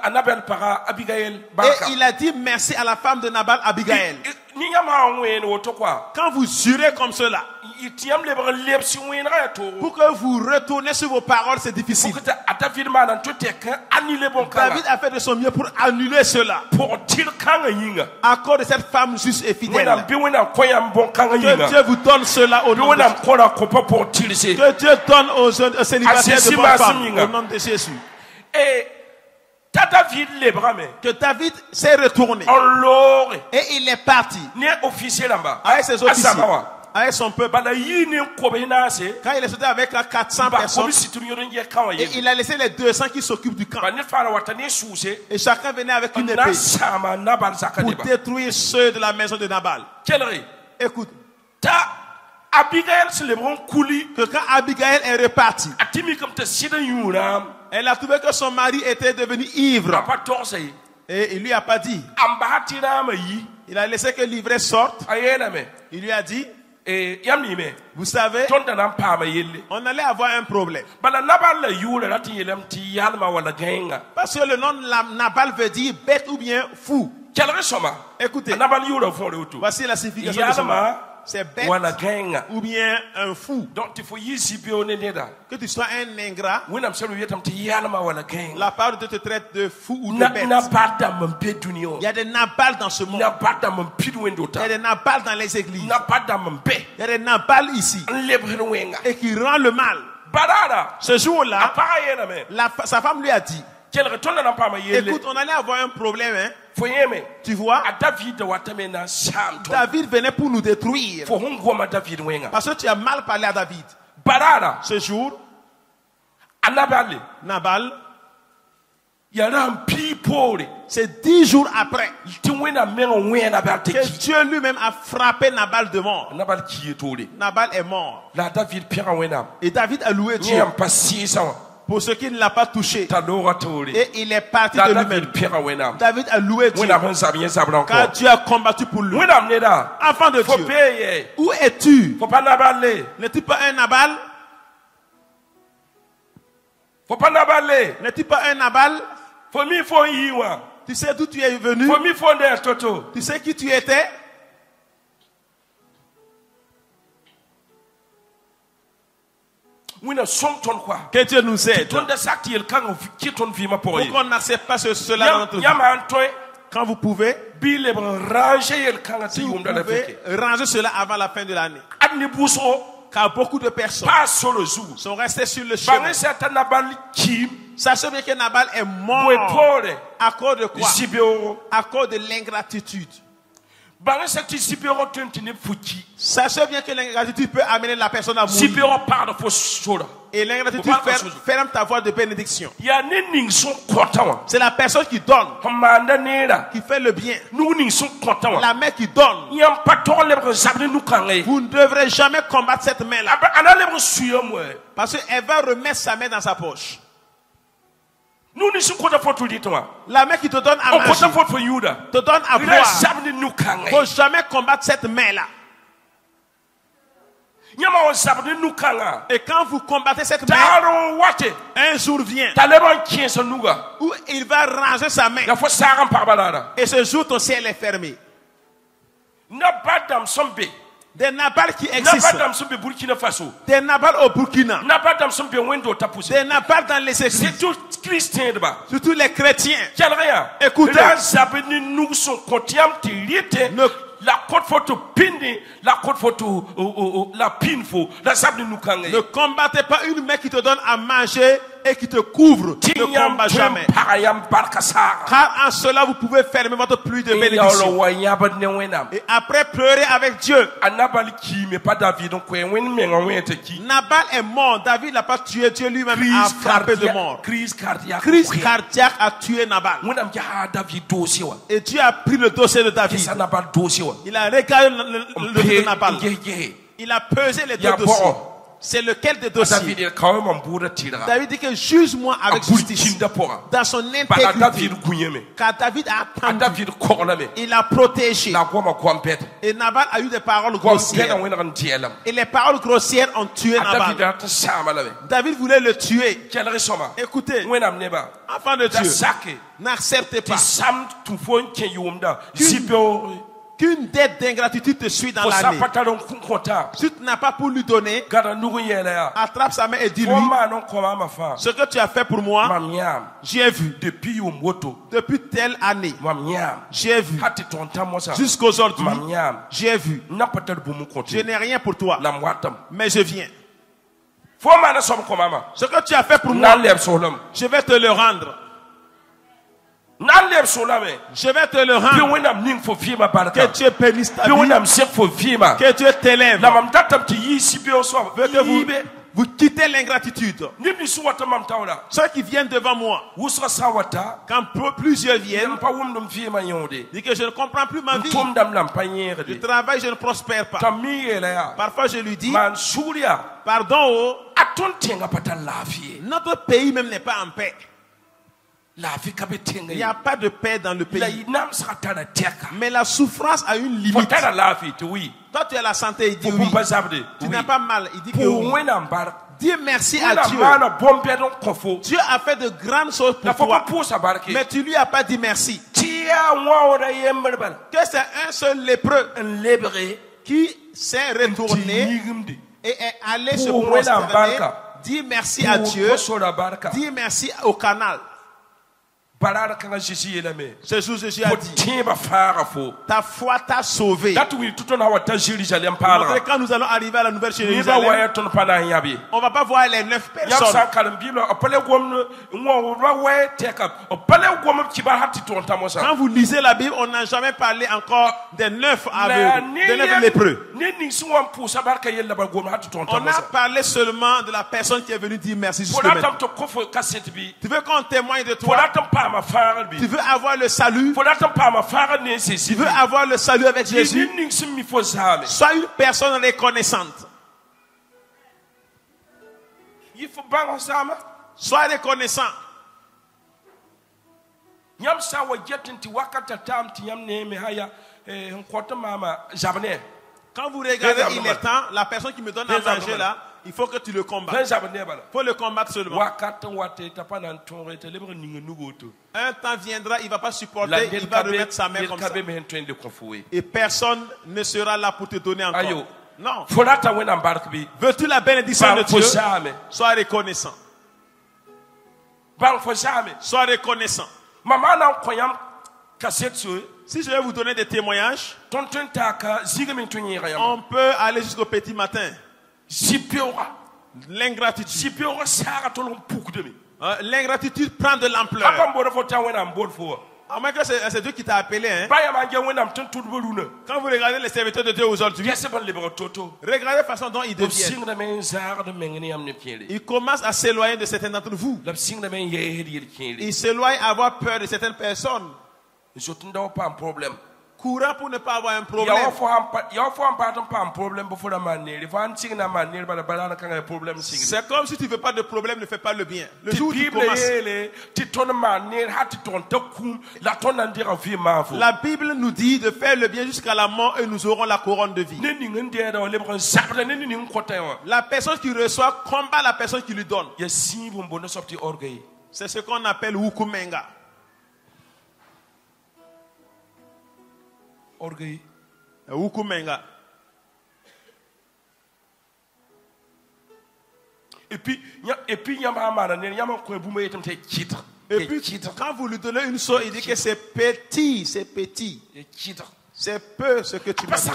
S2: Anabel para Abigail
S1: Et
S2: baraka.
S1: il a dit merci à la femme de Nabal, Abigail.
S2: Ni yama wen woto kwa.
S1: Quand vous jurez comme cela,
S2: Itiam lebre lepsi wen ra to.
S1: pour que vous retournez sur vos paroles, c'est difficile.
S2: Pour que David manan to te kan annulé bon kala.
S1: David a fait de son mieux pour annuler cela.
S2: Pour tir kanga yinga.
S1: À cause de cette femme juste et
S2: Wena
S1: fidèle.
S2: bi wena koyam bon kanga
S1: Que
S2: yinga.
S1: Dieu vous donne cela au
S2: Bi
S1: nom de
S2: wena
S1: Jésus.
S2: kora kopa pour tirer.
S1: Que Dieu donne aux jeunes aux célibataires de bonnes femmes
S2: Asimasinga.
S1: au nom de Jésus.
S2: Et ta David lebre me.
S1: Que David s'est retourné
S2: En lore.
S1: et il est parti
S2: Ni officier là-bas.
S1: avec ses officiers,
S2: Asamawa.
S1: avec son peuple.
S2: Bala yini kobe na se.
S1: Quand il est sorti avec 400
S2: Ba
S1: personnes,
S2: kobi situru yoron ye kan
S1: et
S2: ye.
S1: il a laissé les 200 qui s'occupent du camp.
S2: Ba ne fara watani souse.
S1: Et chacun venait avec une
S2: Na
S1: épée
S2: sama Nabal
S1: pour
S2: zakadeba.
S1: détruire ceux de la maison de Nabal.
S2: Kelere.
S1: Écoute,
S2: Ta Abigail se lebron kuli.
S1: que quand Abigail est repartie,
S2: Atimi comme te sida yuram.
S1: elle a trouvé que son mari était devenu ivre.
S2: Papa torse.
S1: Et il lui a pas dit.
S2: Ambahatira ma yi.
S1: Il a laissé que l'ivraie sorte.
S2: Ayena me.
S1: Il lui a dit,
S2: Yami me.
S1: vous savez,
S2: Ton danam pa ma yelle.
S1: on allait avoir un problème.
S2: Bala Nabal la yule rati yelem ti yalma wala genga.
S1: Parce que le nom de Nabal veut dire bête ou bien fou.
S2: Kelere soma.
S1: Écoutez,
S2: Nabal yule fond de tout.
S1: voici la signification de ce mot.
S2: Yalma
S1: C'est bête
S2: wala genga.
S1: ou bien un fou.
S2: Donc il faut yisi bione neda.
S1: Que tu sois un ingrat,
S2: Winam selu yetam ti yalma wala genga.
S1: la parole de Dieu te traite de fou ou de
S2: Na
S1: bête.
S2: na bada mampe dunio.
S1: Il y a des Nabal dans ce monde.
S2: Na bada mampe
S1: Il y
S2: wendota.
S1: a des Nabal dans les églises.
S2: Na bada mampe.
S1: Il y a des Nabal ici.
S2: Lebre wenga.
S1: Et qui rend le mal.
S2: Barada.
S1: Ce jour-là,
S2: Apara yena me.
S1: sa femme lui a dit,
S2: Quel retourne dans pas ma yelle.
S1: écoute, on allait avoir un problème. Hein.
S2: Foyeme.
S1: Tu vois,
S2: A David watame na sam.
S1: David venait pour nous détruire.
S2: Fo hungo ma David wenga.
S1: Parce que tu as mal parlé à David.
S2: Barada.
S1: Ce jour,
S2: Anabale.
S1: Nabal,
S2: Yaram people.
S1: c'est 10 jours après
S2: Ti wena mengo wena barte
S1: que
S2: ki.
S1: Dieu lui-même a frappé Nabal de mort.
S2: Nabal ki etole.
S1: Nabal est mort.
S2: La David pira wena.
S1: Et David a loué Dieu
S2: Nyam pasi sa.
S1: pour ce qui ne l'a pas touché.
S2: Ta lora tole.
S1: Et il est parti
S2: La
S1: de
S2: David
S1: lui-même.
S2: pira wena.
S1: David a loué Dieu
S2: Wena pensa bien ça blanc.
S1: car Dieu a combattu pour lui.
S2: Wena neda.
S1: Enfant de
S2: Faut
S1: Dieu,
S2: payer.
S1: où es-tu?
S2: Faut pas nabaler.
S1: N'es-tu pas un Nabal?
S2: Faut pas nabaler.
S1: N'es-tu pas un Nabal?
S2: Faut mi faut yiwa.
S1: Tu sais d'où tu es venu?
S2: Faut mi faut der toto.
S1: Tu sais qui tu étais?
S2: Wena som ton quoi.
S1: Que Dieu nous aide.
S2: Ton de sakti el kan ki ton fi ma pour
S1: Pour
S2: yi.
S1: qu'on n'accepte pas cela dans notre vie.
S2: Yam antoy.
S1: Quand vous pouvez,
S2: bile ranger yel kanga
S1: si
S2: ti
S1: vous
S2: yum da la
S1: pouvez,
S2: feke
S1: rangez cela avant la fin de l'année.
S2: adni buso
S1: Car beaucoup de personnes
S2: pas solo zu
S1: sont restées sur le chemin.
S2: bangi satana bal kim
S1: Sachez bien que Nabal est mort.
S2: we pore
S1: À cause de quoi?
S2: sibeo
S1: À cause de l'ingratitude.
S2: bangi sati sibeo tentine fuki
S1: Sachez bien que l'ingratitude peut amener la personne à mourir.
S2: sibeo par de fo soda
S1: Et l'ingratitude
S2: Faut pas qu'on se-
S1: ferme ta voie de bénédiction.
S2: ya ne ning son content
S1: C'est la personne qui donne,
S2: manda nera
S1: qui fait le bien.
S2: nu ning son content
S1: La main qui donne.
S2: yam patron lebre zabne nu kangai
S1: Vous ne devrez jamais combattre cette main-là.
S2: ana lebre suyo mo
S1: Parce qu'elle va remettre sa main dans sa poche.
S2: nu ni son content for to ditwa
S1: La main qui te donne à
S2: o
S1: manger,
S2: content for yuda
S1: te donne à
S2: ila
S1: boire.
S2: zabne nu
S1: Il ne
S2: kangai
S1: faut jamais combattre cette main-là.
S2: nyama o zabne nu kanga
S1: Et quand vous combattez cette main,
S2: taro wate
S1: un jour vient
S2: ta lebre kiensa nuga
S1: où il va ranger sa main.
S2: ya fo saram par balada
S1: Et ce jour, ton ciel est fermé.
S2: na badam sombe
S1: Des Nabal qui
S2: na
S1: existent.
S2: badam sombe Burkina Faso
S1: Des Nabal au Burkina.
S2: na badam sombe wendo tapuse
S1: Des Nabal dans les
S2: c'est
S1: églises.
S2: tout chrétien de ba
S1: Surtout les chrétiens.
S2: quel rien
S1: Écoutez.
S2: la zabni nous sont contiam tirite
S1: Ne-
S2: la côte photo pindi la côte photo la pinfo la zabni nous kangai
S1: Ne combattez pas une main qui te donne à manger et qui te couvre. Ne
S2: tinyam
S1: combat jamais.
S2: parayam barkasara
S1: Car en cela, vous pouvez fermer votre pluie de bénédiction.
S2: wanyaba ne wenam
S1: Et après, pleurer avec Dieu.
S2: anabali ki mais pas David donc wen menga wente ki
S1: Nabal est mort. David n'a pas tué. Dieu lui-même a frappé de mort.
S2: crise cardiaque
S1: Crise cardiaque a tué Nabal.
S2: wenam ja David dossier wa
S1: Et Dieu a pris le dossier de David.
S2: ça n'a pas dossier wa
S1: Il a regardé le dossier de Nabal. Il a pesé les deux
S2: Ya
S1: dossiers.
S2: bon.
S1: C'est lequel des dossiers?
S2: David est quand même en bout de tir
S1: David dit que juge-moi avec justice. Dans son
S2: Bala
S1: intégrité.
S2: David kunyeme
S1: Car David a attendu.
S2: David korname
S1: Il a protégé.
S2: la goma kwampet
S1: Et Nabal a eu des paroles
S2: kwampet
S1: grossières.
S2: wena ran tielam
S1: Et les paroles grossières ont tué
S2: David
S1: Nabal.
S2: a ta sama la
S1: David voulait le tuer.
S2: quel resoma
S1: Écoutez,
S2: wena neba
S1: enfant de
S2: da
S1: Dieu,
S2: sake
S1: n'acceptez
S2: ti
S1: pas
S2: sam tu fon ken yumda sipo
S1: qu'une dette d'ingratitude te suit dans
S2: fo sa
S1: l'année.
S2: patalon konta
S1: Si tu n'as pas pour lui donner,
S2: gada nugu yele ya
S1: attrape sa main et dis-lui,
S2: fo ma non koma ma fa
S1: ce que tu as fait pour moi,
S2: mamiam
S1: j'ai vu.
S2: depuis yum woto
S1: Depuis telle année,
S2: mamiam
S1: j'ai vu.
S2: hati tonta mosa
S1: Jusqu'aujourd'hui,
S2: mamiam
S1: j'ai vu.
S2: na patal bu mu
S1: Je
S2: konti
S1: n'ai rien pour toi,
S2: la mwatam
S1: mais je viens.
S2: fo ma na som koma ma
S1: Ce que tu as fait pour
S2: na
S1: moi,
S2: leb solam
S1: je vais te le rendre.
S2: na leb solame
S1: Je vais te le
S2: bi
S1: rendre.
S2: wenam ning fo fima
S1: Que
S2: barka
S1: Dieu bénisse ta
S2: bi
S1: vie.
S2: wenam sek fo fima
S1: Que Dieu t'élève.
S2: la mam tatam ti yi sibio so
S1: Veut que vous quittez l'ingratitude.
S2: ni bi su wata mam tawla
S1: Ceux qui viennent devant moi,
S2: wusra sawata
S1: quand plusieurs viennent,
S2: yem pa wum dum fima yonde
S1: disent que je ne comprends plus ma vie.
S2: tum dam lam pa
S1: Je
S2: yerde
S1: travaille, je ne prospère pas.
S2: tam mi yele ya
S1: Parfois, je lui dis,
S2: man suria
S1: pardon, oh,
S2: aton tenga patal lafiye
S1: notre pays même n'est pas en paix.
S2: lafi kabe tenga
S1: Il n'y a pas de paix dans le
S2: la
S1: pays.
S2: inam sakata teka
S1: Mais la souffrance a une limite.
S2: fotara lafi to wi
S1: Toi, tu as la santé, il dit
S2: pour
S1: oui.
S2: pas zabde
S1: Tu n'as pas mal, il dit que
S2: pour
S1: oui.
S2: wenam bar
S1: Dis merci à
S2: wena
S1: Dieu.
S2: mana bombe don kofo
S1: Dieu a fait de grandes choses
S2: la
S1: pour
S2: fo
S1: toi.
S2: pour sa barke
S1: Mais tu lui as pas dit merci.
S2: tia wa ora yember bal
S1: Que c'est un seul lépreux
S2: un lebre
S1: qui s'est retourné
S2: nigimdi
S1: et est allé se
S2: Pour Wena
S1: prosterner.
S2: Barka.
S1: Dis merci à Dieu.
S2: pour la barka
S1: Dis merci au canal.
S2: balara kanga jisi yelame
S1: Ce jour, Jésus a
S2: ko
S1: dit,
S2: timba fara fo
S1: ta foi t'a sauvé.
S2: that wi tuton hawa ta Jérusalem
S1: Après,
S2: para
S1: quand nous allons arriver à la nouvelle
S2: ni ba
S1: Jérusalem,
S2: waya ton pana yabi
S1: on va pas voir les 9
S2: yam
S1: personnes.
S2: sa kalam bilo opale gom ngo ba waya teka opale gom ci ba hatti ton tamosa
S1: Quand vous lisez la Bible, on n'a jamais parlé encore des 9 aveugles, des 9 lépreux.
S2: ni suwan pour sa barka yella ba gom hatti ton
S1: On a
S2: tamosa
S1: parlé seulement de la personne qui est venue dire merci jusque
S2: pour
S1: maintenant.
S2: atam to kofo cassette bi
S1: Tu veux qu'on témoigne de
S2: pour
S1: toi?
S2: atam pa ma fara bi
S1: Tu veux avoir le salut?
S2: pour atam pa ma fara ne
S1: Tu
S2: sesi
S1: veux avoir le salut avec Jésus?
S2: ni sim mi fo zame
S1: Sois une personne reconnaissante.
S2: il faut bango zame
S1: Sois reconnaissant.
S2: nyam sa wa jetinti wakata tam ti nyam ne me haya nkota mama jabne
S1: Quand vous regardez,
S2: Fais
S1: il
S2: ça,
S1: est temps, la personne qui me donne à
S2: Fais ça,
S1: manger
S2: Roman.
S1: là, il faut que tu le combattes.
S2: ben jabne bala
S1: Il faut le combattre seulement.
S2: wakata wate tapana ntonre te lebre ninga nugoto
S1: Un temps viendra, il ne va pas
S2: la
S1: supporter, il va remettre sa main comme ça.
S2: kabe me ntwen de konfoué
S1: Et personne ne sera là pour te donner encore.
S2: Ayo.
S1: Non.
S2: folata wena mbark bi
S1: Veux-tu la bénédiction de
S2: bang fo
S1: Dieu?
S2: zame
S1: Sois reconnaissant.
S2: bang fo zame
S1: Sois reconnaissant.
S2: mama na koyam
S1: Si je vais vous donner des témoignages, on peut aller jusqu'au petit matin. L'ingratitude. L'ingratitude prend de l'ampleur. À moins que c'est Dieu qui t'a appelé. Hein? Quand vous regardez les serviteurs de Dieu aujourd'hui, regardez la façon dont ils deviennent. Ils commencent à s'éloigner de certains d'entre vous. Ils s'éloignent à avoir peur de certaines personnes. Courant pour ne pas avoir un problème. C'est comme si tu ne veux pas de problème, ne fais pas le bien. Le jour où tu commences, la Bible nous dit de faire le bien jusqu'à la mort et nous aurons la couronne de vie. La personne qui reçoit combat la personne qui lui donne. C'est ce qu'on appelle wukumenga.
S2: Orgueil.
S1: Wukumenga.
S2: Et puis,
S1: quand vous lui donnez une chose, il dit que c'est petit, c'est petit. C'est peu ce que tu m'as dit.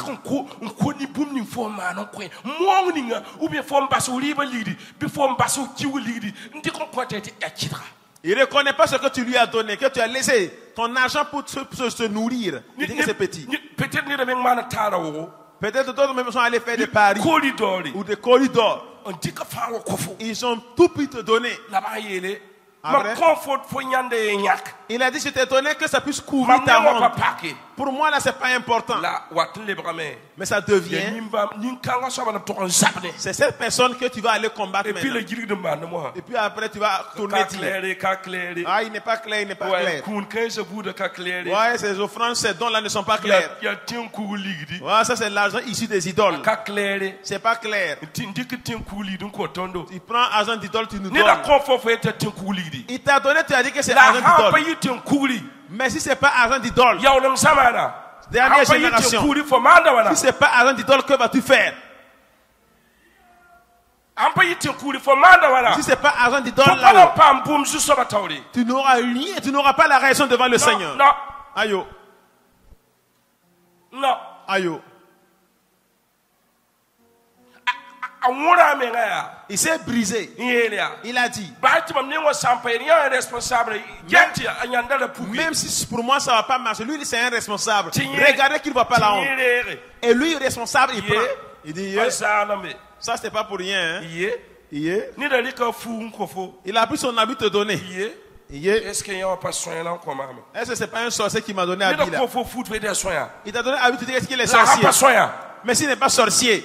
S1: Il ne reconnaît pas ce que tu lui as donné, que tu as laissé ton argent pour se nourrir. Il dit que c'est petit. Peut-être d'autres même sont allés faire des paris ou des corridors. Ils ont tout pu te donner. Après, il a dit, je t'ai donné que ça puisse couvrir ta honte. Pour moi, là, c'est pas important. Mais ça devient. C'est cette personne que tu vas aller combattre maintenant. Et puis après, tu vas tourner dire. Ah, il n'est pas clair, il n'est pas clair. Ouais, ces offrandes, ces dons-là ne sont pas clairs. Ouais, ça, c'est l'argent issu des idoles. C'est pas clair. Tu prends argent d'idole, tu nous donnes. Il t'a donné, tu as dit que c'est argent d'idole. Mais si c'est pas argent d'idole, dernière génération, si c'est pas argent d'idole, que vas-tu faire? Si c'est pas argent d'idole, tu n'auras rien, tu n'auras pas la réaction devant le Seigneur. Aïe.
S2: Non.
S1: Aïe. Il s'est brisé. Il a dit, même si pour moi ça ne va pas marcher, lui c'est un responsable. Regardez qu'il ne voit pas la honte. Et lui, responsable, il prend. Il dit, ça c'était pas pour rien. Hein? Il a pris son habit te donner. Est-ce que c'est pas un sorcier qui m'a donné habit là? Il t'a donné habit, tu dis est-ce qu'il est sorcier? Mais s'il n'est pas sorcier.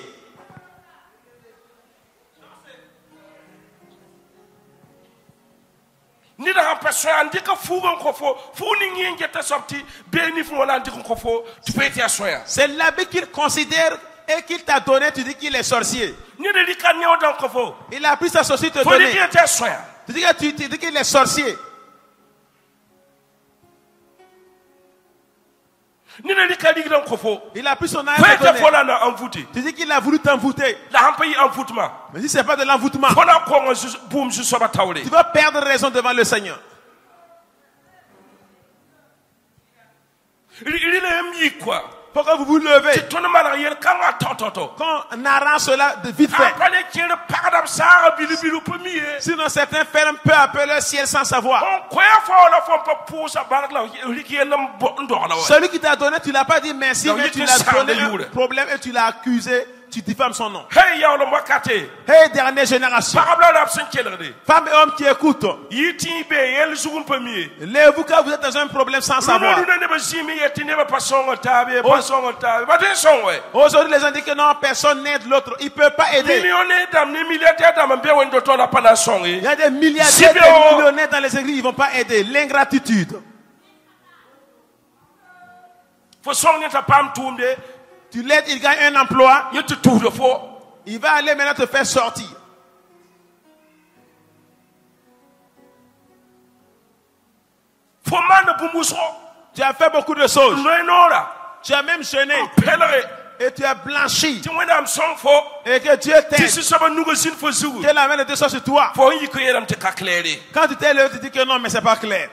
S1: C'est l'habit qu'il considère et qu'il t'a donné, tu dis qu'il est sorcier. Il a pris sa sorcière te donner. Tu dis qu'il est sorcier. Il a pris son âme. Tu dis qu'il a voulu t'envoûter. Mais si ce n'est pas de l'envoûtement, tu vas perdre raison devant le Seigneur. Pourquoi vous vous levez? Quand on arrange cela de vite fait. Sinon certains ferment peu à peu le ciel sans savoir. Celui qui t'a donné, tu ne l'as pas dit merci, mais tu l'as donné un problème et tu l'as accusé. Tu diffames son nom. Hey, dernière génération. Femmes et hommes qui écoutent. Lève-vous quand vous êtes dans un problème sans savoir. Aujourd'hui, les gens disent que non, personne n'aide l'autre. Ils ne peuvent pas aider. Il y a des milliardaires, des millionnaires dans les églises, ils ne vont pas aider. L'ingratitude. Tu l'aides, il gagne un emploi. Il va aller maintenant te faire sortir. Tu as fait beaucoup de choses. Tu as même jeûné. Et tu as blanchi. Et que Dieu t'aide. Que la main de Dieu soit sur toi. Quand tu t'es levé, tu dis que non, mais c'est pas clair.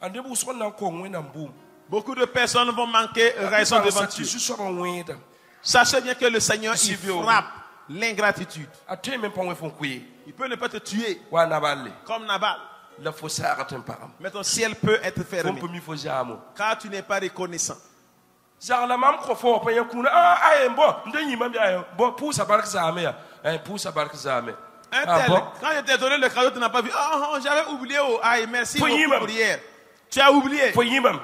S2: ande bu so na ko ngwena mbum
S1: Beaucoup de personnes vont manquer raison devant Dieu.
S2: so ba ngweda
S1: Sachez bien que le Seigneur, il
S2: Sylvio.
S1: frappe l'ingratitude.
S2: atwe me pa ngwe fon kuyi
S1: Il peut ne pas te tuer
S2: wa na balle
S1: comme Nabal.
S2: la fo sara tan param
S1: Mais ton ciel peut être
S2: fon
S1: fermé
S2: pe mi fo jamo
S1: car tu n'es pas reconnaissant.
S2: zagla mam ko fo pa yakuna ay mbo ndanyi mam ya bo pusa barka zame ya pusa barka zame
S1: Un tel, quand je t'ai donné le cadeau, tu n'as pas vu. Oh, j'avais oublié. Oh, aïe, merci
S2: Faut
S1: beaucoup
S2: y même.
S1: pour hier. Tu as oublié.
S2: fo yimam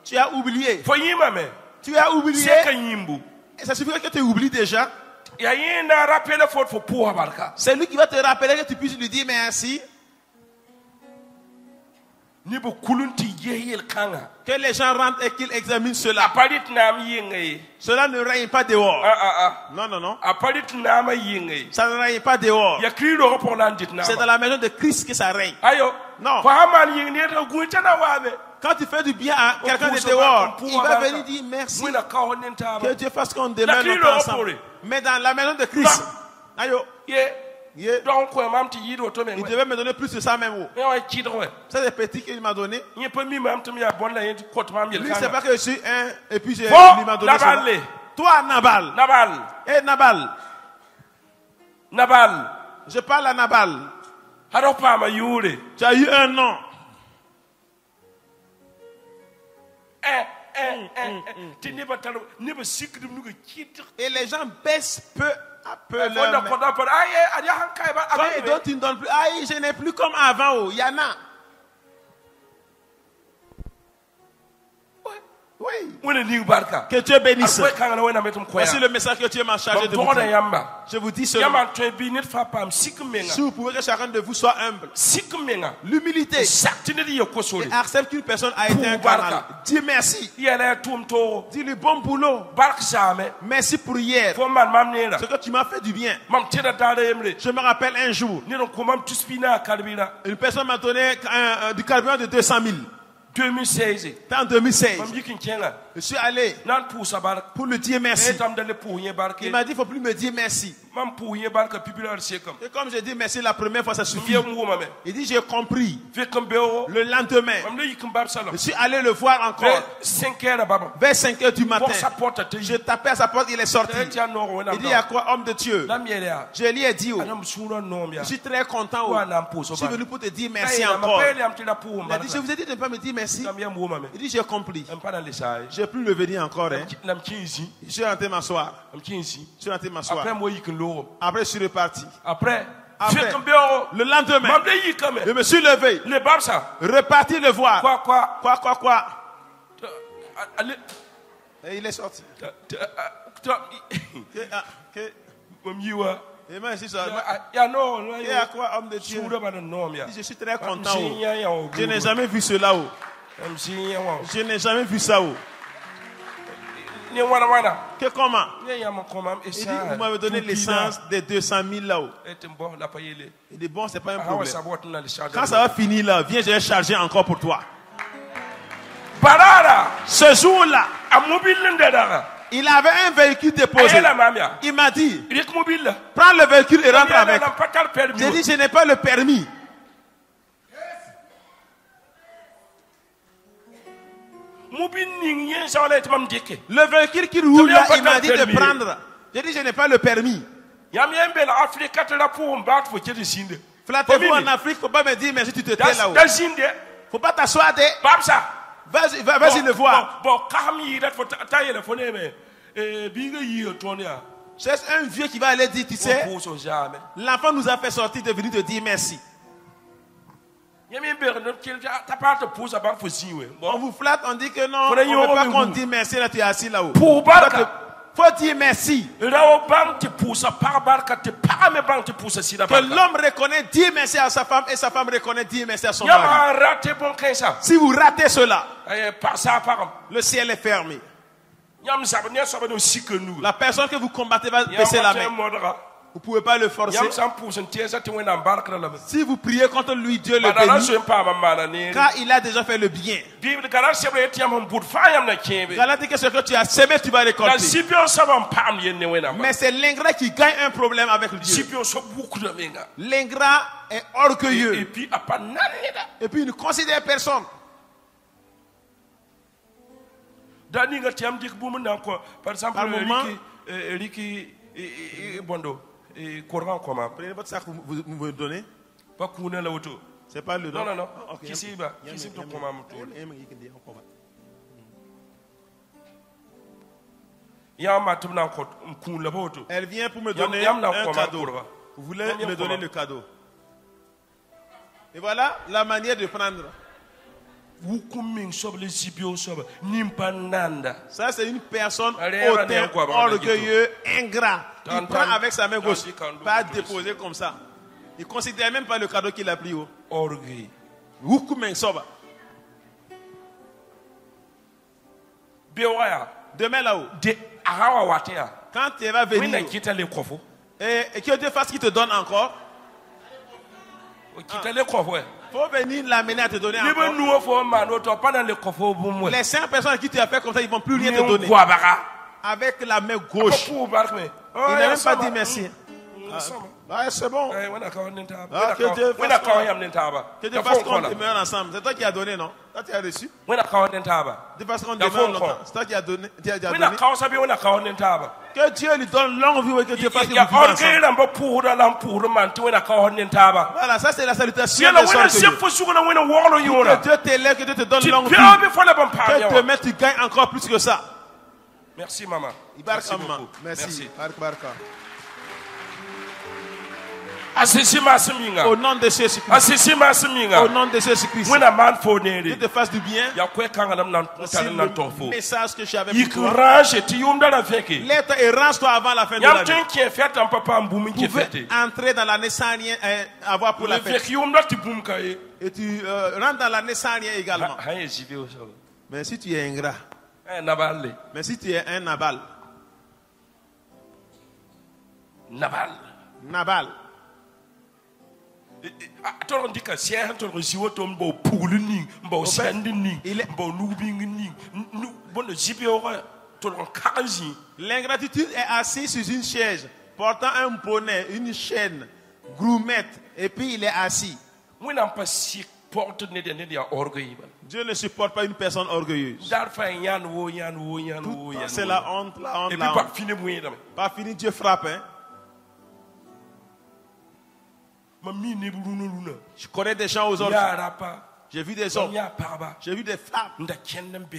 S1: Tu as oublié.
S2: fo yimame
S1: Tu as oublié.
S2: c'est kan yimbu
S1: Et ça suffit que tu oublies déjà.
S2: ya yina rappel fo fo pour barka
S1: C'est lui qui va te rappeler que tu puisses lui dire merci.
S2: ni bu kulunti yeyel kanga
S1: Que les gens rentrent et qu'ils examinent cela.
S2: aparit nam yingaye
S1: Cela ne règne pas dehors.
S2: ah
S1: Non, non, non.
S2: aparit nam yingaye
S1: Ça ne règne pas dehors.
S2: ya krilo pour landit nam
S1: C'est dans la maison de Christ que ça règne.
S2: ayo
S1: Non.
S2: ko haman yingne to guntana wabe
S1: Quand tu fais du bien à quelqu'un de
S2: pousse
S1: dehors,
S2: au
S1: il
S2: bas,
S1: va
S2: on
S1: venir dire merci.
S2: mwina kawo nentaba
S1: Que Dieu fasse qu'on demeure
S2: La clé
S1: longtemps
S2: le
S1: ensemble.
S2: repos.
S1: Mais dans la maison de Christ, aïe,
S2: ye
S1: yeah,
S2: donc ko mam ti yido to men
S1: il devait me donner plus que ça même.
S2: e wa kidro
S1: Ça, c'est petit qu'il m'a donné.
S2: ye pe mi mam to mi ya bon la yenti ko to mam yel
S1: Lui, c'est
S2: kanga
S1: pas que je suis un, et puis il
S2: Bon,
S1: m'a donné cela.
S2: Nabal.
S1: Toi, Nabal.
S2: nabal
S1: Et Nabal.
S2: nabal
S1: Je parle à Nabal.
S2: haro pa ma yure
S1: Tu as eu un nom.
S2: ti ne ba talo ne ba sikdum nu ga kit
S1: Et les gens baissent peu à peu
S2: e
S1: leur
S2: fonda
S1: main.
S2: ko da par aye adi hankai ba
S1: Quand
S2: abe
S1: d'autres, ils ne donnent plus. Aïe, je n'ai plus comme avant. Oh. Il y en a. Oui.
S2: wona ni barka
S1: Que Dieu bénisse.
S2: akwai kanga na wena metum koya
S1: Voici le message que Dieu m'a chargé de vous
S2: bon
S1: dire.
S2: yamba
S1: Je vous dis cela.
S2: yamba to bi net fa pam sikmenga
S1: Si vous pouvez que chacun de vous soit humble.
S2: sikmenga
S1: L'humilité.
S2: sakti ne di yakosori
S1: Et accepte qu'une personne a été un
S2: Pour
S1: canal.
S2: Barca.
S1: Dis merci.
S2: yele tum to
S1: Dis-lui bon boulot.
S2: bark jame
S1: Merci pour hier.
S2: fo man mam nera
S1: Ce que tu m'as fait du bien.
S2: mam tira dare yemre
S1: Je me rappelle un jour,
S2: ni ko mam tuspina kalbina
S1: une personne m'a donné du carburant de 200 000.
S2: 2016
S1: C'était en 2016.
S2: mam yikin kenga
S1: Je suis allé
S2: nan pousa bark
S1: pour lui dire merci.
S2: etam dale pouye barke
S1: Il m'a dit, il ne faut plus me dire merci.
S2: mam pouye barka pipilar sekam
S1: Et comme j'ai dit merci la première fois, ça suffit.
S2: yem wuma me
S1: Il dit, j'ai compris.
S2: fekam bewo
S1: Le lendemain,
S2: mam le yikin bab salam
S1: je suis allé le voir encore.
S2: 5 heures baba
S1: Vers 5 heures du matin.
S2: pour sa porte te
S1: Je tapais à sa porte, il est sorti.
S2: etia no wona
S1: Il dit, à quoi, homme de Dieu?
S2: lam yele ya
S1: Je lui ai dit, oh,
S2: anam sura nom ya
S1: je suis très content. Oh.
S2: wa nam pouso
S1: Je suis
S2: ba
S1: venu pour te dire merci
S2: ma
S1: encore.
S2: pele am tira pou
S1: Il a dit, je vous ai dit de ne pas me dire merci.
S2: kam yem wuma me
S1: Il dit, j'ai compris.
S2: am pana le sai
S1: Je n'ai plus le venir encore. Hein.
S2: lam kinzi
S1: Je suis rentré m'asseoir.
S2: am kinzi
S1: Je suis rentré m'asseoir.
S2: après moi yikin lo
S1: Après, je suis reparti.
S2: après
S1: Après,
S2: fekam bewo
S1: le lendemain,
S2: mam le yikame
S1: je me suis levé,
S2: le babsa
S1: reparti le voir.
S2: quoi
S1: Quoi?
S2: ale
S1: Et il est sorti.
S2: mam yiwa
S1: Et moi, je suis sorti.
S2: ya no
S1: Et à quoi, homme de Dieu?
S2: sura ba nom ya
S1: Il dit, je suis très content. Oh. Je
S2: je
S1: n'ai jamais vu cela. Oh. Je n'ai jamais vu ça. Oh.
S2: ni wana
S1: Que comment?
S2: ni ya ma komam
S1: Il dit, vous m'avez donné l'essence des 200 000 là-haut.
S2: etembo la payele
S1: Il dit, bon, c'est pas un
S2: awa
S1: problème.
S2: sabot na le charge
S1: Quand ça va finir là, viens, je vais charger encore pour toi.
S2: barara
S1: Ce jour-là,
S2: amobile ndedara
S1: il avait un véhicule déposé.
S2: ayela mamia
S1: Il m'a dit,
S2: rik mobile
S1: prends le véhicule et rentre avec.
S2: patal permis
S1: J'ai dit, je n'ai pas le permis.
S2: mobile ning yen sawle tamam deke
S1: Le véhicule qui roule là,
S2: Combien
S1: il m'a
S2: pas
S1: dit
S2: de
S1: de
S2: permis?
S1: prendre. J'ai dit, je n'ai pas le permis.
S2: yam yembe la afrika te la pour mbat fo kedi sinde
S1: Flattez-vous en Afrique, faut pas me dire merci, tu te tais là-haut.
S2: da sinde
S1: Faut pas t'asseoir des.
S2: babsa
S1: Vas-y, vas-y le voir.
S2: bon kam yi dat fo tayele fo neme bi ga yi tonia
S1: C'est un vieux qui va aller dire, tu sais,
S2: pour so jamais
S1: l'enfant nous a fait sortir de venir te dire merci.
S2: yam yembe no kil ta parte pour sa ba fo siwe
S1: On
S2: bon
S1: vous flatte, on dit que non,
S2: Faut
S1: on ne
S2: d'ailleurs
S1: veut pas
S2: au
S1: qu'on
S2: bout.
S1: dise merci, là tu es assis là-haut.
S2: pour barka
S1: Faut dire merci.
S2: rawo bang te pousa par barka te parame bang te pousa sida
S1: Que
S2: barka
S1: l'homme reconnaît, dire merci à sa femme et sa femme reconnaît, dire merci à son
S2: yam
S1: mari.
S2: a raté bon kensa
S1: Si vous ratez cela,
S2: par ça param
S1: le ciel est fermé.
S2: yam zab ne so ba no sikenu
S1: La personne que vous combattez va baisser la main. Vous ne pouvez pas le forcer.
S2: yam sam pousa tiesa te wena barka la
S1: Si vous priez contre lui, Dieu le
S2: badala
S1: bénit.
S2: so pa mamana ne
S1: Car il a déjà fait le bien.
S2: bible garal sebe etiam hom bud fa yam na kebe
S1: Galate que ce que tu as semé, tu vas
S2: na
S1: récolter.
S2: sibio sabam pam yen ne wena
S1: Mais c'est l'ingrat qui gagne un problème avec Dieu.
S2: sibio so beaucoup de menga
S1: L'ingrat est
S2: et
S1: orgueilleux.
S2: puis apa nanida
S1: Et puis il ne considère personne.
S2: Dani nga tiam dik bu mun ko par exemple
S1: Par moment.
S2: Ricky Bondo courant comment
S1: Prenez votre sac, vous me donnez.
S2: pas kuna la auto.
S1: C'est pas le nom.
S2: Non.
S1: Ah, ok.
S2: Kisi ba kisi to comment muto. Ya matum na ko kun la auto.
S1: Elle vient pour me
S2: Yam-
S1: donner
S2: yam na
S1: un
S2: comment
S1: cadeau.
S2: pour va.
S1: Vous voulez
S2: Yam
S1: me donner
S2: comment.
S1: le cadeau. Et voilà la manière de prendre.
S2: Wukuming soble sibio sobe nimpananda.
S1: Ça, c'est une personne
S2: Allez,
S1: hautain,
S2: allez, quoi, bah,
S1: orgueilleux, ingrat. Il
S2: Tan,
S1: prend
S2: tan.
S1: avec sa main gauche,
S2: Tan, tan,
S1: pas
S2: tan,
S1: déposer comme ça. Il ne considère même pas le cadeau qu'il a pris.
S2: Orgueil.
S1: Wukumen soba.
S2: Bewaya
S1: Demain là-haut,
S2: de arawa watea.
S1: quand tu vas
S2: Wina
S1: venir
S2: kita le kofo.
S1: et que Dieu fasse qu'il te donne encore,
S2: Kita le kofo.
S1: il faut venir l'amener à te donner
S2: Ni be
S1: encore.
S2: nuwo fo ma no to pendant le kofo bu mo.
S1: Les 5 personnes qui tu as fait comme ça, ils ne vont plus rien te
S2: Ni
S1: donner.
S2: kwa baka.
S1: Avec la main gauche.
S2: Pour barme.
S1: Il n'a même pas dit merci. Ah, c'est bon.
S2: Eh wana ka wonin ta.
S1: Ah, que Dieu
S2: Wana
S1: fasse
S2: ka yam nin ta ba.
S1: Que Dieu fasse qu'on demeure ensemble. C'est toi qui as donné, non? Toi, tu as reçu.
S2: Wana ka wonin ta ba.
S1: De façon qu'on
S2: La
S1: demeure
S2: faute,
S1: longtemps.
S2: quoi.
S1: C'est toi qui as donné. Tu as déjà
S2: Wana
S1: donné.
S2: ka sabi wana ka wonin ta ba.
S1: Que Dieu lui donne longue vie et que Dieu fasse que
S2: Ya
S1: vous vivez
S2: orgueil
S1: ensemble.
S2: la mba pour la pour man tu wana ka wonin ta ba.
S1: Voilà, ça c'est la salutation
S2: Yala
S1: des
S2: wana
S1: orgueilleux.
S2: sefo suguna wana wolo
S1: Que
S2: yora.
S1: Dieu t'élève, que Dieu te donne
S2: Tu
S1: longue vie.
S2: peux faire le bon pas.
S1: Que demain tu gagnes encore plus que ça.
S2: Merci maman.
S1: Ibaraka
S2: Merci
S1: maman.
S2: beaucoup.
S1: Merci. Baraka.
S2: Asisi masinga.
S1: Au nom de Jésus-Christ.
S2: Asisi masinga.
S1: Au nom de Jésus-Christ.
S2: Wena man
S1: Que
S2: fonere.
S1: Dieu te fasse du bien.
S2: Ya kwe kanga nam
S1: C'est
S2: nan tofo.
S1: le message que j'avais pour toi.
S2: Ikrange ti yumda na feke.
S1: Lève-toi et range-toi avant la fin de
S2: Yam
S1: l'année.
S2: ten ki fait en papa mbumi ki
S1: Tu veux
S2: fete.
S1: entrer dans l'année sans rien avoir pour
S2: Le
S1: la fête.
S2: feke yumda ti bum kaye.
S1: Et tu rentres dans l'année sans rien également.
S2: Haye jibe o so.
S1: Mais si tu es ingrat,
S2: Nabal.
S1: mais si tu es un Nabal, Nabal,
S2: Toro ndika sia toro siwo to mbo pugulu ni mbo sandi ni
S1: il est-
S2: mbo nubi ni bono jibe o toro kanji.
S1: l'ingratitude est assis sur une chaise, portant un bonnet, une chaîne, groumette, et puis il est assis.
S2: Wena pa si porte ne de ya orgueil ba.
S1: Dieu ne supporte pas une personne orgueilleuse.
S2: Dar fa yan wo.
S1: C'est la honte, la honte,
S2: Et puis
S1: la
S2: pas
S1: honte.
S2: fini mouye dame.
S1: Pas fini, Dieu frappe. Hein.
S2: Mami ne luna.
S1: Je connais des gens aux autres.
S2: Ya rapa.
S1: J'ai vu des hommes,
S2: Ya parba.
S1: j'ai vu des femmes
S2: Nda kennen be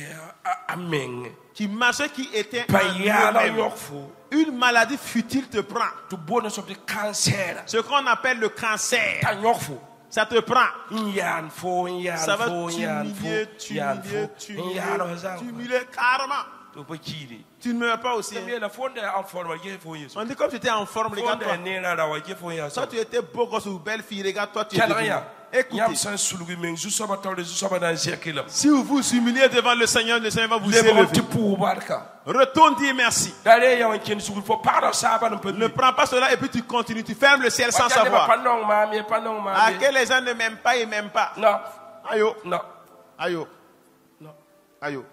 S2: ameng.
S1: qui marchaient, qui étaient
S2: Pa
S1: en
S2: ya la
S1: eux-mêmes.
S2: yokfo.
S1: Une maladie futile te prend.
S2: To bonus of the cancer.
S1: Ce qu'on appelle le cancer,
S2: Ta yokfo.
S1: ça te prend.
S2: Yan fo.
S1: Ça va t'humilier, t'humilier carrément.
S2: To pa kiri.
S1: Tu ne meurs pas aussi.
S2: Mais la fonde en forme ye fo yeso.
S1: On dit comme tu étais en forme, regarde-toi.
S2: Fonde ne na da wa ye fo yeso.
S1: Toi, tu étais beau gosse ou belle fille, regarde-toi, tu es devenu.
S2: Kalaya. Yam
S1: Écoutez,
S2: san sulugi men zu soba tawle zu soba dan zekila.
S1: si vous vous humiliez devant le Seigneur va vous
S2: Le
S1: élever.
S2: bon ti pour barka.
S1: Retourne dire merci.
S2: Dare ya wan ken sugul fo para saba no pe.
S1: Ne prends pas cela et puis tu continues. Tu fermes le ciel sans savoir.
S2: Panong ma.
S1: À quel les gens ne m'aiment pas, ils ne m'aiment pas.
S2: Non.
S1: Ayo,
S2: Non.
S1: ayo,
S2: Non.
S1: ayo.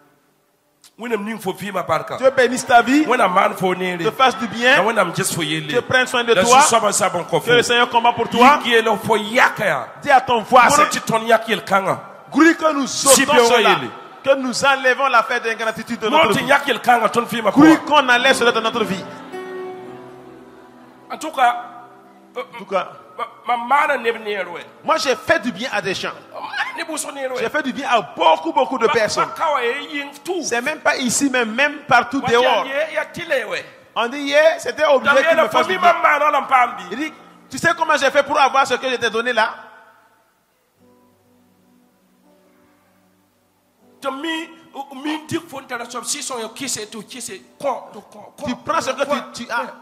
S2: Winem ning fo fi ma barka.
S1: Dieu bénisse ta vie,
S2: When a man fo
S1: te
S2: nere.
S1: fasse du
S2: Na
S1: bien,
S2: when am just for yele.
S1: te prenne soin de
S2: Da
S1: toi.
S2: su soba sabon ko
S1: Que
S2: fo.
S1: le Seigneur combat pour toi.
S2: Yi lo fo yakaya.
S1: Dis à ton voisin,
S2: Wono ti ton yakel kanga.
S1: gris que nous
S2: Si
S1: sautons
S2: bien
S1: cela,
S2: voyez-le.
S1: que nous enlevons la fête d'ingratitude de notre
S2: Mo ti
S1: vie.
S2: yakel kanga ton fi ma ko.
S1: Gris qu'on enlève cela de notre vie.
S2: En tout cas,
S1: En tout cas,
S2: ma mana ne nerwe.
S1: moi j'ai fait du bien à des gens.
S2: Ne bu so nerwe.
S1: J'ai fait du bien à beaucoup de personnes.
S2: Kawa e yin tout.
S1: C'est même pas ici, mais même partout dehors.
S2: Ya tilewe.
S1: On dit hier, c'était obligé
S2: Dans
S1: qu'il me
S2: la
S1: fasse du
S2: famille
S1: bien.
S2: maman on pambi.
S1: Il dit, tu sais comment j'ai fait pour avoir ce que je t'ai donné là?
S2: To mi dik fontana som si son yo kisse to kisse kon to kon.
S1: Tu prends ce que tu as.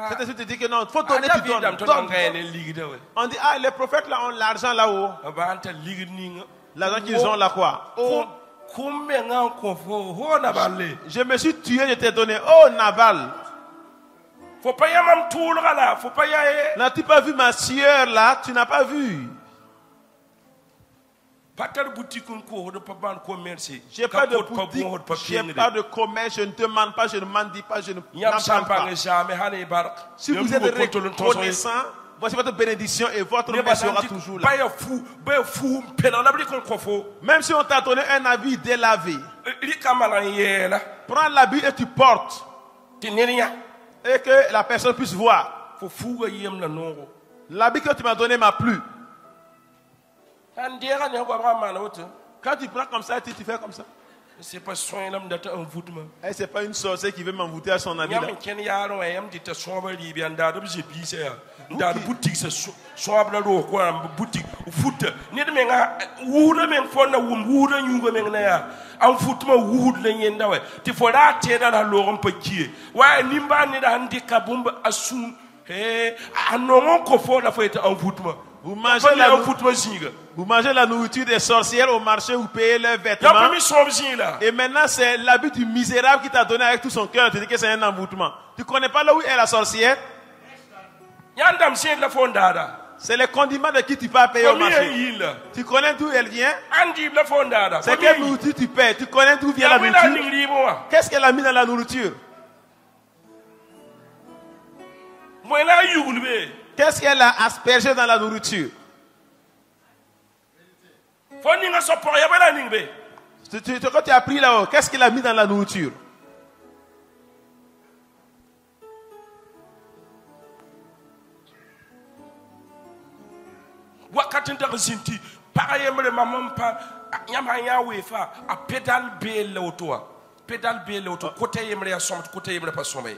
S1: C'était ce que tu dis que non, il faut donner, tu donnes.
S2: Dam to
S1: Donne.
S2: ngene ligide we.
S1: On dit, ah, les prophètes là ont l'argent là-haut.
S2: Ba anta ligide ni nga.
S1: L'argent qu'ils ont là quoi? Oh,
S2: Kumbe nga ko fo ho na balle.
S1: je me suis tué, je t'ai donné. Oh, Nabal.
S2: Faut pas y mam toul là, faut pas y
S1: N'as-tu pas vu ma sueur là? Tu n'as pas vu.
S2: patar boutique ko de pas ban commerce.
S1: J'ai pas de boutique, j'ai pas de commerce, je ne demande pas, je ne mendie pas, je ne
S2: Yam
S1: n'en parle pas.
S2: champagne jamais hané bark.
S1: Si vous êtes reconnaissant, voici votre bénédiction et votre main sera toujours là.
S2: Ba ya fou, pena na bri kon ko fo.
S1: Même si on t'a donné un habit délavé, Prends l'habit et tu portes. Et que la personne puisse voir. L'habit que tu m'as donné m'a plu. Quand tu prends comme ça, tu fais comme ça.
S2: C'est pas soin l'homme d'être un voutement.
S1: Et c'est pas une sorcière qui veut m'envoûter à son ami. Vous mangez la nourriture des sorcières au marché, vous payez leurs vêtements. Et maintenant, c'est l'habit du misérable qui t'a donné avec tout son cœur. Tu dis que c'est un envoûtement. Tu ne connais pas là où est la sorcière? C'est les condiments de qui tu peux payer au marché. Tu connais d'où elle vient? C'est quelle nourriture tu payes? Tu connais d'où vient la nourriture? Qu'est-ce qu'elle a mis dans la nourriture? Qu'est-ce qu'elle a aspergé dans la nourriture? Quand tu as pris là-haut, qu'est-ce qu'il a mis dans la nourriture?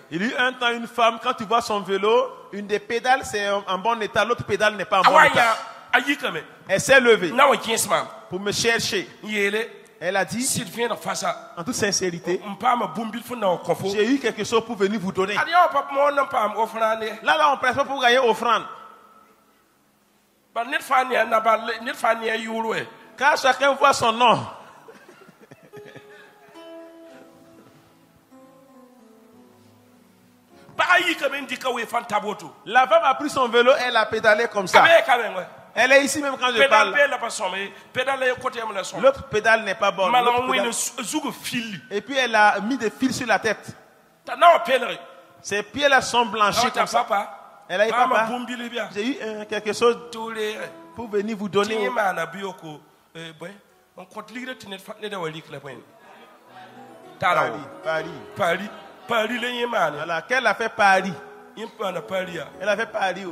S1: Il y a eu un temps une femme, quand tu vois son vélo, une des pédales c'est en bon état, l'autre pédale n'est pas en bon état. Elle s'est levée pour me chercher. Elle a dit, en toute sincérité, j'ai eu quelque chose pour venir vous donner. Là, on presse pas pour gagner offrande. Car chacun voit son nom. La femme a pris son vélo, elle a pédalé comme ça. Elle est ici même quand je parle. L'autre pédale n'est pas bonne. Et puis elle a mis des fils sur la tête. Ses pieds là sont blanchis comme ça. Elle a dit, papa, j'ai eu quelque chose pour venir vous donner. Paris. Voilà, qu'elle a fait Paris. Elle a fait Paris.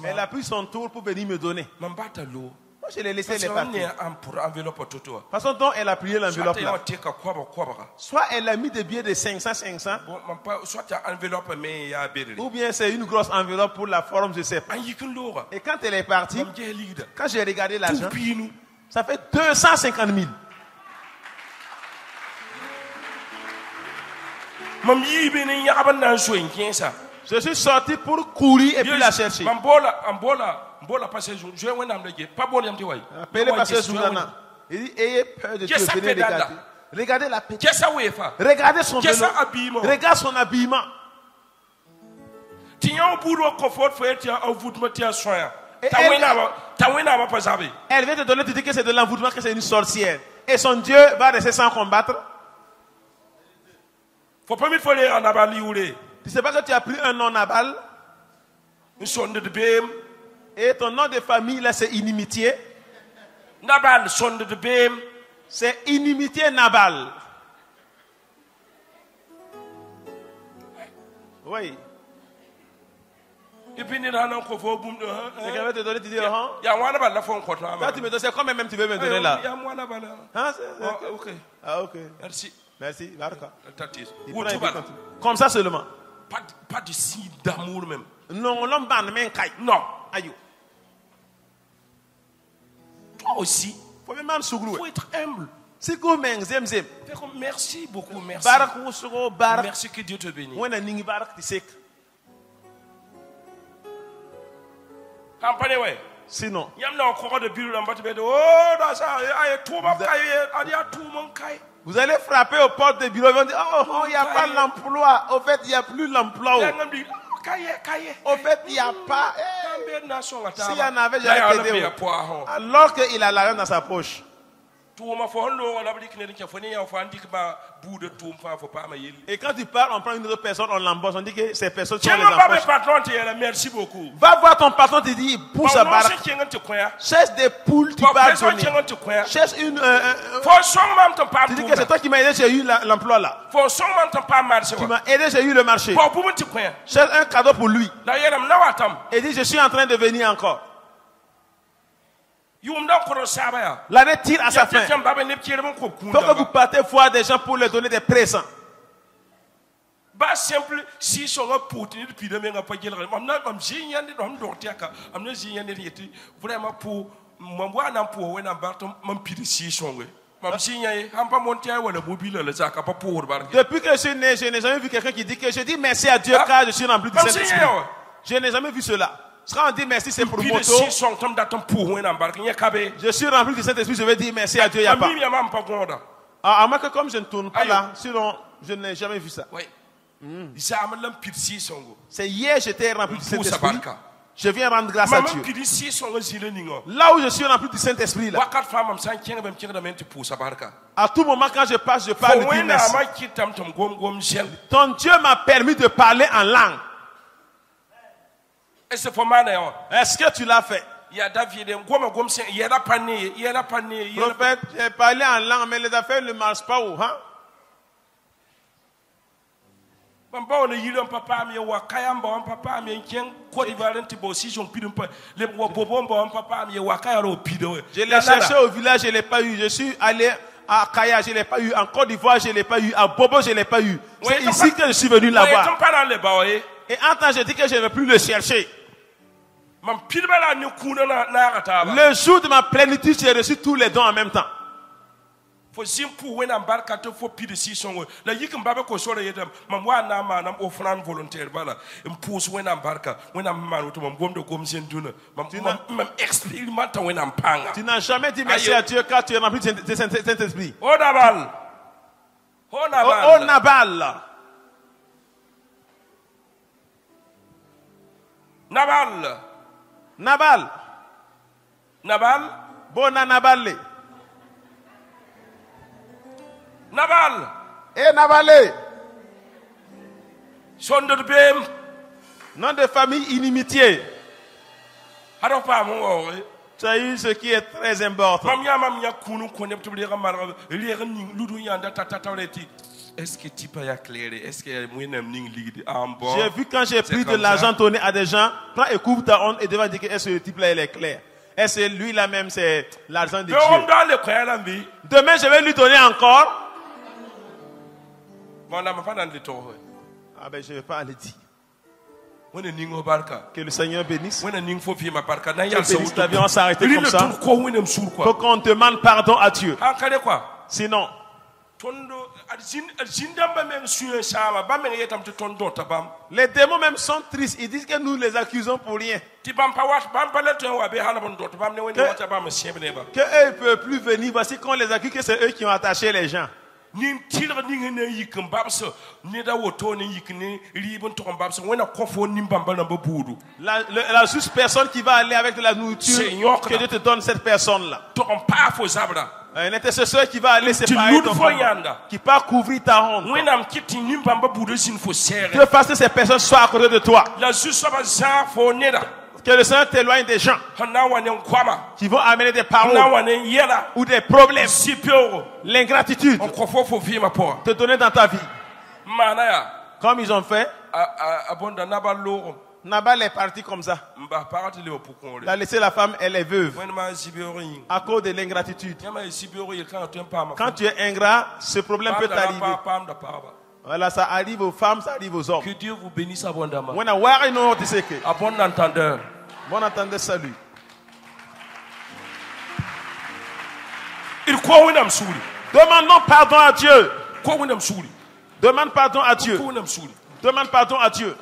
S1: Elle a pris son tour pour venir me donner. Moi, je l'ai laissé les partir. De toute façon, dont elle a plié l'enveloppe là. Soit elle a mis des billets de 500. Ou bien c'est une grosse enveloppe pour la forme, je sais pas. Et quand elle est partie, quand j'ai regardé l'argent, ça fait 250 000. Je suis sorti pour courir et puis la chercher. Appelez pasteur Zoulana. Il dit, ayez peur de Dieu, venez regarder. Regardez la petite. Regardez son vélo. Regarde son habillement. Elle vient te donner, tu dis que c'est de l'envoûtement, que c'est une sorcière. Et son Dieu va rester sans combattre. Tu sais pas que tu as pris un nom Nabal? Et ton nom de famille là c'est inimitié. C'est inimitié Nabal. Oui. Et puis, quelqu'un va te donner, tu dis, là, tu me donnes, c'est combien même tu veux me donner là? Ok. Ah, ok. Merci. Comme ça seulement.
S2: Pas de signe d'amour même.
S1: Non, l'homme ban même caille.
S2: Non.
S1: Aïe.
S2: Toi aussi.
S1: Faut
S2: être humble.
S1: Merci
S2: beaucoup, merci.
S1: Merci
S2: que Dieu te bénisse.
S1: Sinon, vous allez frapper aux portes des bureaux et vont dire, oh, il n'y a pas l'emploi. Au fait, il n'y a plus l'emploi. Au fait, il n'y a pas. S'il y en avait, j'allais t'aider. Alors qu'il a l'argent dans sa poche. Et quand tu parles, on prend une autre personne, on l'embosse, on dit que ces personnes sont les
S2: Tiens, pas mes
S1: emboches.
S2: patrons, merci beaucoup.
S1: Va voir ton patron, te dit, pousse sa
S2: Bon,
S1: baraque.
S2: c'est qui est un coin.
S1: Cherche des poules, tu
S2: Bon,
S1: vas
S2: personne
S1: donner.
S2: qui est un coin.
S1: Cherche une...
S2: Faut seulement te pas
S1: tu dis que c'est toi qui m'as aidé, j'ai eu l'emploi là.
S2: Faut seulement te pas marcher.
S1: Tu m'as aidé, j'ai eu le marché.
S2: Faut pour te coin.
S1: Cherche un cadeau pour lui.
S2: D'ailleurs, nawatam.
S1: Et dit, je suis en train de venir encore.
S2: L'année
S1: L'année tire à sa fin. Il faut que vous partez voir des gens pour leur donner des présents.
S2: Ba simple si so nga putin depuis de menga pa gelra am jinyande do am dortiaka am na jinyande yeti vraiment pour mwa na pour wena bartom mam pidi si songwe mam jinyaye am pa monter wala mobile le zaka pa pour bar.
S1: Depuis que je suis né, je n'ai jamais vu quelqu'un qui dit que je dis merci à Dieu car je suis rempli du Saint-Esprit. Je n'ai jamais vu cela. Quand on dit merci, c'est pour moto. Je suis rempli du Saint-Esprit, je vais dire merci à Dieu, il n'y a pas. À moins que comme je ne tourne pas là, sinon je n'ai jamais vu ça. C'est hier j'étais rempli du Saint-Esprit. Je viens rendre grâce à Dieu. Là où je suis rempli du Saint-Esprit, là, à tout moment quand je passe, je parle de merci. Ton Dieu m'a permis de parler en langue. Est-ce que tu l'as fait? Prophète, j'ai parlé en langue, mais les affaires ne marchent pas. Hein? Je l'ai cherché au village, je ne l'ai pas eu. Je suis allé à Kaya, je ne l'ai pas eu. En Côte d'Ivoire, je ne l'ai pas eu. À Bobo, je ne l'ai pas eu. C'est ici que je suis venu là-bas. Et en temps, je dis que je ne vais plus le chercher. Le jour de ma plénitude, j'ai reçu tous les dons en même temps. Tu n'as jamais dit merci à Dieu car tu es rempli de Saint-Esprit.
S2: Oh Nabal.
S1: Oh Nabal.
S2: Nabal.
S1: Nabal.
S2: Nabal.
S1: Bona Nabale.
S2: Nabal.
S1: Eh Nabale.
S2: Son de bem.
S1: Nom de famille inimitié.
S2: Tu
S1: as eu ce qui est très important.
S2: Est-ce que tu peux éclairer? Est-ce que
S1: j'ai vu quand j'ai pris de l'argent donné à des gens, prends et couvre ta honte et devant dire que est-ce que le type là il est clair? Est-ce que lui là même c'est l'argent de Dieu? Demain je vais lui donner encore. Ah ben je ne vais pas le dire. Que le Seigneur bénisse. Que bénisse ta vie, on s'arrête comme ça. Faut qu'on demande pardon à Dieu. Sinon, les démons même sont tristes. Ils disent que nous les accusons pour rien. Que eux ne peuvent plus venir. Voici qu'on les accuse que c'est eux qui ont attaché les gens. La juste personne qui va aller avec de la nourriture, que Dieu te donne cette personne-là. Un intercesseur qui va aller séparer ton frère, qui va couvrir ta honte. Que fasse que ces personnes soient à côté de toi. Que le Seigneur t'éloigne des gens qui vont amener des paroles ou des problèmes, l'ingratitude, te donner dans ta vie. Comme ils ont fait. Nabal est parti comme ça. Il a laissé la femme, elle est veuve. À cause de l'ingratitude. Quand tu es ingrat, ce problème peut t'arriver. Voilà, ça arrive aux femmes, ça arrive aux hommes.
S2: Que Dieu vous bénisse abondamment.
S1: Bon
S2: entendeur.
S1: Bon entendeur, salut. Demandons pardon à Dieu. Demande pardon à Dieu. Demande pardon à Dieu.